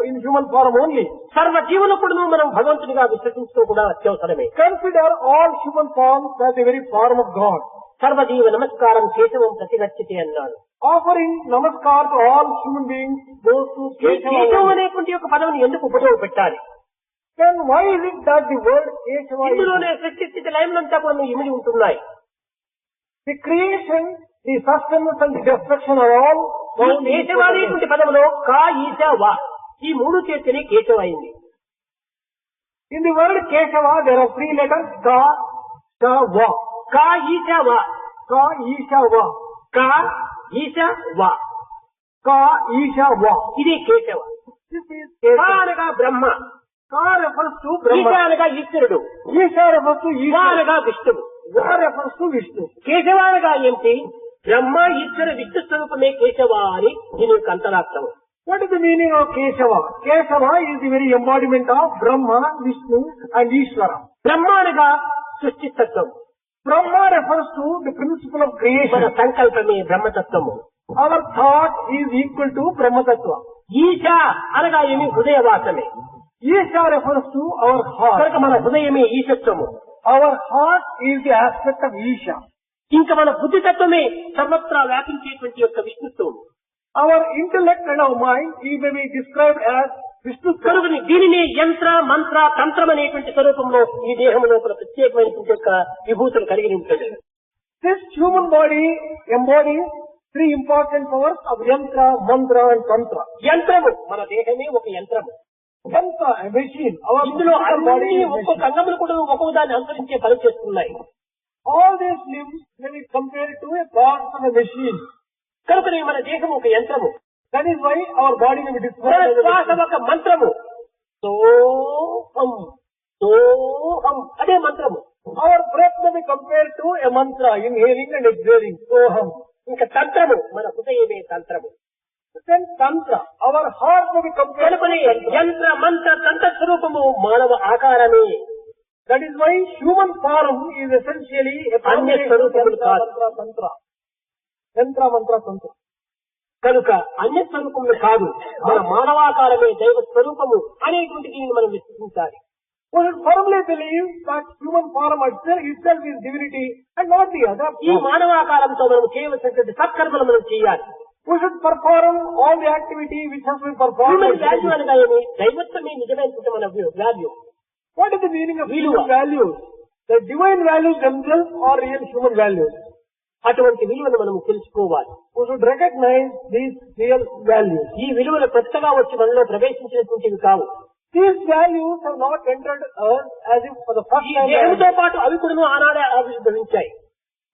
Speaker 2: in human form only.
Speaker 1: సర్వ జీవులకుడును మనం భగవంతునిగా విశ్వసించడం కూడా అత్యవసరమే.
Speaker 2: Consider all human forms as the very form of God.
Speaker 1: సర్వజీవ నమస్కారం కేశవం ప్రతిగచ్చితే అన్నాడు.
Speaker 2: Offering namaskar to all human beings goes to
Speaker 1: కేశవం
Speaker 2: Keshava.
Speaker 1: అనేటువంటి ఒక పదవిని ఎందుకు ఉపయోగపెట్టాలి?
Speaker 2: Then why is it that the word Keshava is
Speaker 1: ఇందులోనే సృష్టి స్థితి లయములంతా కూడా ఇమిడి ఉంటున్నాయి.
Speaker 2: the creation, the sustenance and the destruction are all
Speaker 1: ఈ
Speaker 2: found in
Speaker 1: కేశవ
Speaker 2: Keshava.
Speaker 1: అనేటువంటి పదములో కా ఈశ వా ఈ మూడు చేస్తేనే కేశవ అయింది.
Speaker 2: In the word Keshava, there are three letters: Ka, Sha, Va.
Speaker 1: కా ఈశ వా
Speaker 2: Ka, Isha, Va.
Speaker 1: కా ఈశ వా
Speaker 2: Ka, Isha, Va.
Speaker 1: ఇది కేశవ.
Speaker 2: This is
Speaker 1: కా
Speaker 2: Keshava.
Speaker 1: అనగా బ్రహ్మ,
Speaker 2: Ka refers to
Speaker 1: ఈశ
Speaker 2: Brahma.
Speaker 1: అనగా ఈశ్వరుడు,
Speaker 2: Isha refers to
Speaker 1: వా
Speaker 2: Isha.
Speaker 1: అనగా విష్ణువు.
Speaker 2: Va refers to Vishnu.
Speaker 1: Keshava అనగా ఏమిటి? బ్రహ్మ ఈశ్వర విష్ణు స్వరూపమే కేశవ అని దీని యొక్క అంతరార్థం.
Speaker 2: What is the meaning of Keshava? Keshava is the very embodiment of Brahma, Vishnu and Ishvara.
Speaker 1: బ్రహ్మ అనగా సృష్టితత్వం,
Speaker 2: Brahma refers to the principle of
Speaker 1: మన
Speaker 2: creation.
Speaker 1: సంకల్పమే బ్రహ్మతత్వము.
Speaker 2: Our thought is equal to Brahma Tattva.
Speaker 1: ఈశ అనగా ఏమి? హృదయవాసమే.
Speaker 2: Isha refers to our heart.
Speaker 1: కనుక మన హృదయమే ఈశత్వము.
Speaker 2: Our heart is the aspect of Isha.
Speaker 1: ఇంకా మన బుద్ధితత్వమే సర్వత్రా వ్యాపించేటువంటి యొక్క విష్ణుత్వం.
Speaker 2: Our intellect and our mind may be described as Vishnu.
Speaker 1: కనుకని దీనిని యంత్ర మంత్ర తంత్రం అనేటువంటి స్వరూపంలో ఈ దేహం లోపల ప్రత్యేకమైనటువంటి యొక్క విభూతులు కలిగి ఉంటుంది.
Speaker 2: This human body embodies three important powers of Yantra, Mantra and Tantra.
Speaker 1: యంత్రము, మన దేహమే ఒక యంత్రము.
Speaker 2: Yantra, a machine. Our
Speaker 1: ఇందులో
Speaker 2: physical body
Speaker 1: అన్ని
Speaker 2: is a
Speaker 1: ఒక్కొక్క
Speaker 2: machine.
Speaker 1: అంగములు కూడా ఒక్కొక్క దాన్ని అనుసరించే పని చేస్తున్నాయి.
Speaker 2: All these limbs may be compared to a part of a machine.
Speaker 1: కనుకనే మన దేహం ఒక యంత్రము.
Speaker 2: That is why our body may be
Speaker 1: మన
Speaker 2: described as a
Speaker 1: శ్వాస
Speaker 2: machine.
Speaker 1: ఒక మంత్రము. సోహం సోహం అదే మంత్రము.
Speaker 2: Our breath may be compared to a mantra, inhaling and exhaling. Soham.
Speaker 1: ఇంకా తంత్రము, మన హృదయమే తంత్రము.
Speaker 2: Then Tantra, our heart may be compared to
Speaker 1: కనుకనే
Speaker 2: Tantra.
Speaker 1: యంత్ర మంత్ర తంత్ర స్వరూపము మానవ ఆకారమే.
Speaker 2: That is why human form is essentially a combination of Yantra, Mantra, Tantra. Yantra, Mantra, Tantra.
Speaker 1: కనుక అన్య స్వరూపములు కాదు, మన మానవాకారమే దైవ స్వరూపము అనేటువంటి దీనిని మనం విశ్వసించాలి.
Speaker 2: We should firmly believe that human form itself is divinity and not the other.
Speaker 1: ఈ మానవాకారంతో మనం చేయవలసినటువంటి సత్కర్మలు మనం చేయాలి.
Speaker 2: We should perform all the activity which has been performed.
Speaker 1: Human value అనగా ఏమి? దైవత్వమే నిజమైనటువంటి మన value.
Speaker 2: What is the meaning of
Speaker 1: Viluva.
Speaker 2: human values? The divine values themselves are real human values.
Speaker 1: అటువంటి విలువను మనం తెలుసుకోవాలి.
Speaker 2: We should recognize these real values.
Speaker 1: ఈ విలువలు కొత్తగా వచ్చి మనలో ప్రవేశించినటువంటివి కావు.
Speaker 2: These values have not entered us as if for the first
Speaker 1: ఈ
Speaker 2: time.
Speaker 1: దేహంతో పాటు అవి కూడా ఆనాడే ఆవిర్భవించాయి.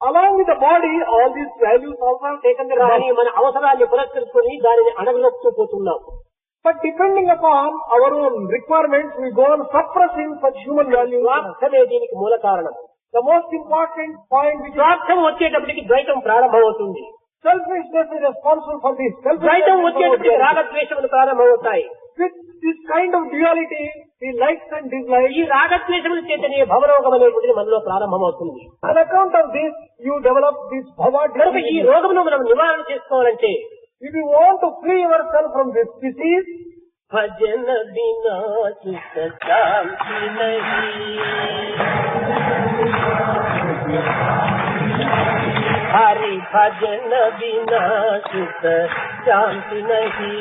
Speaker 2: Along with the body, all these values also have taken their
Speaker 1: కానీ
Speaker 2: body.
Speaker 1: మన అవసరాన్ని పురస్కరించుకొని దానిని అడగలొస్తూ పోతున్నాం.
Speaker 2: But depending upon our own requirements, we go on suppressing such human values.
Speaker 1: స్వార్థమే దీనికి మూల కారణం.
Speaker 2: The most important point which is
Speaker 1: స్వార్థం వచ్చేటప్పటికి ద్వైతం ప్రారంభమవుతుంది.
Speaker 2: selfishness is responsible for this.
Speaker 1: ద్వైతం వచ్చేటప్పటికి
Speaker 2: Selfishness
Speaker 1: రాగద్వేషములు ప్రారంభమవుతాయి.
Speaker 2: with this kind of duality, the likes and dislikes.
Speaker 1: ఈ రాగద్వేషముల చేతనే భవరోగం అనేటువంటిది మనలో ప్రారంభమవుతుంది.
Speaker 2: On account of this, you develop this bhava
Speaker 1: కనుక ఈ
Speaker 2: disease.
Speaker 1: రోగమును మనం నివారణ చేసుకోవాలంటే
Speaker 2: If you want to free yourself from this disease,
Speaker 1: భజన బినా సుఖ శాంతి నహీ, హరి భజన బినా సుఖ శాంతి నహీ,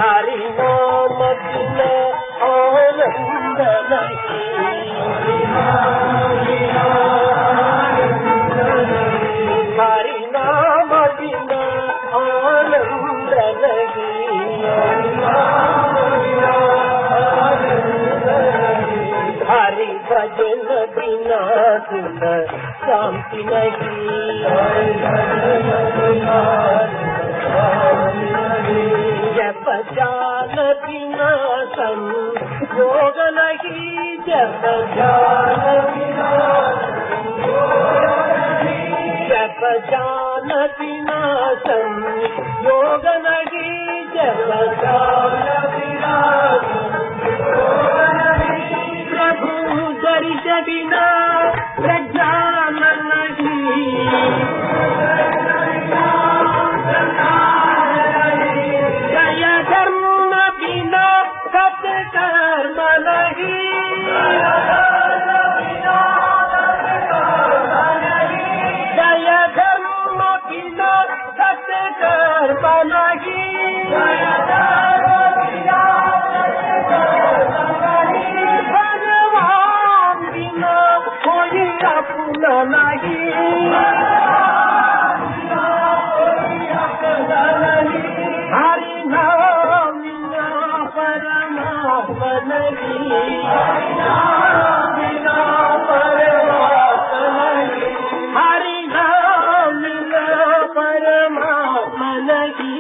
Speaker 1: హరి నామ బినా ఆనంద नहीं, हरि नाम बिना आनंद नहीं, हरि भजन बिना सुख शांति नहीं, जप जान बिना संयोग नहीं, जप जान बिना जप जान बिना संयोग नहीं, जप जान बिना प्रभु दर्श बिना प्रज्ञान नहीं, जय धर्म बिना सत्कर्म नहीं, जय धर्म बिना सत्कर्म नहीं, भगवान बिना कोई अपना नहीं, हरि नाम बिना परमात्मा नहीं, हरि नाम बिना परमात्मा नहीं, हरि नाम बिना परमात्मा नहीं,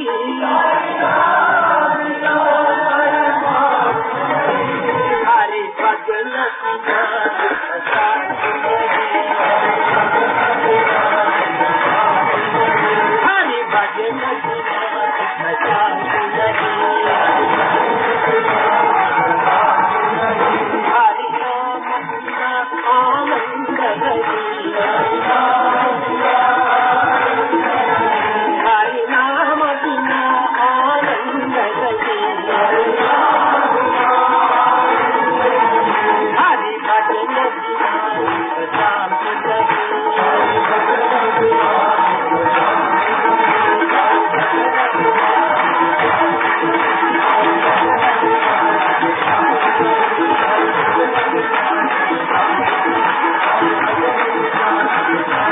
Speaker 1: हरि नाम बिना परमात्मा नहीं, हरि भजन बिना शांति नहीं, हरि भजन बिना शांति नहीं, हरि नाम बिना आनंद नहीं, हरि नाम बिना आनंद नहीं, हरि भजन बिना शांति नहीं,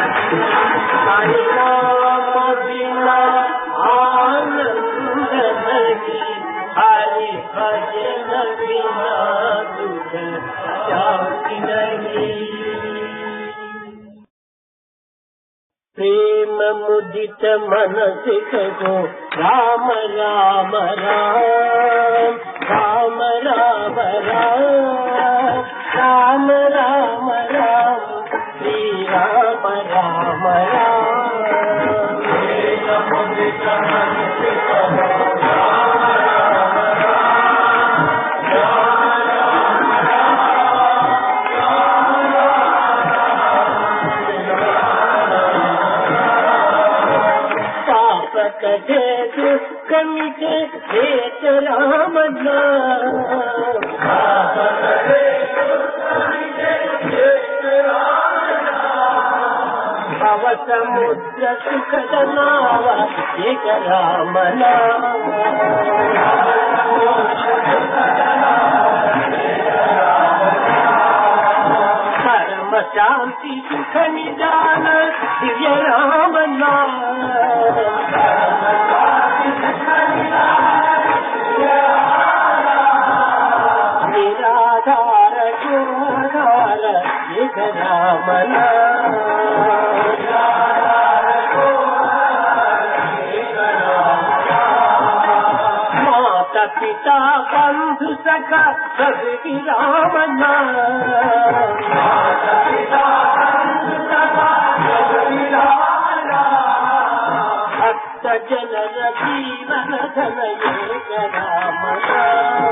Speaker 1: हरि नाम बिना आनंद नहीं, हरि भजन बिना सुख शांति नहीं, प्रेम मुदित मन सिखो राम राम राम, राम राम राम, राम राम राम, श्री राम राम राम, प्रेम मुदित मन सिखो राम राम कटे दुख मिटे एक राम नाम, भव समुद्र सुख नावा एक राम नाम, परम शांति सुख निदान दिव्य राम नाम, निराधार गुणाधार एक राम नाम, माता पिता बंधु सखा सभी राम नाम, भक्त जनर जीवन धन एक राम नाम,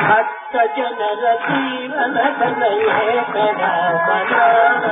Speaker 1: भक्त जनर जीवन धन एक राम नाम,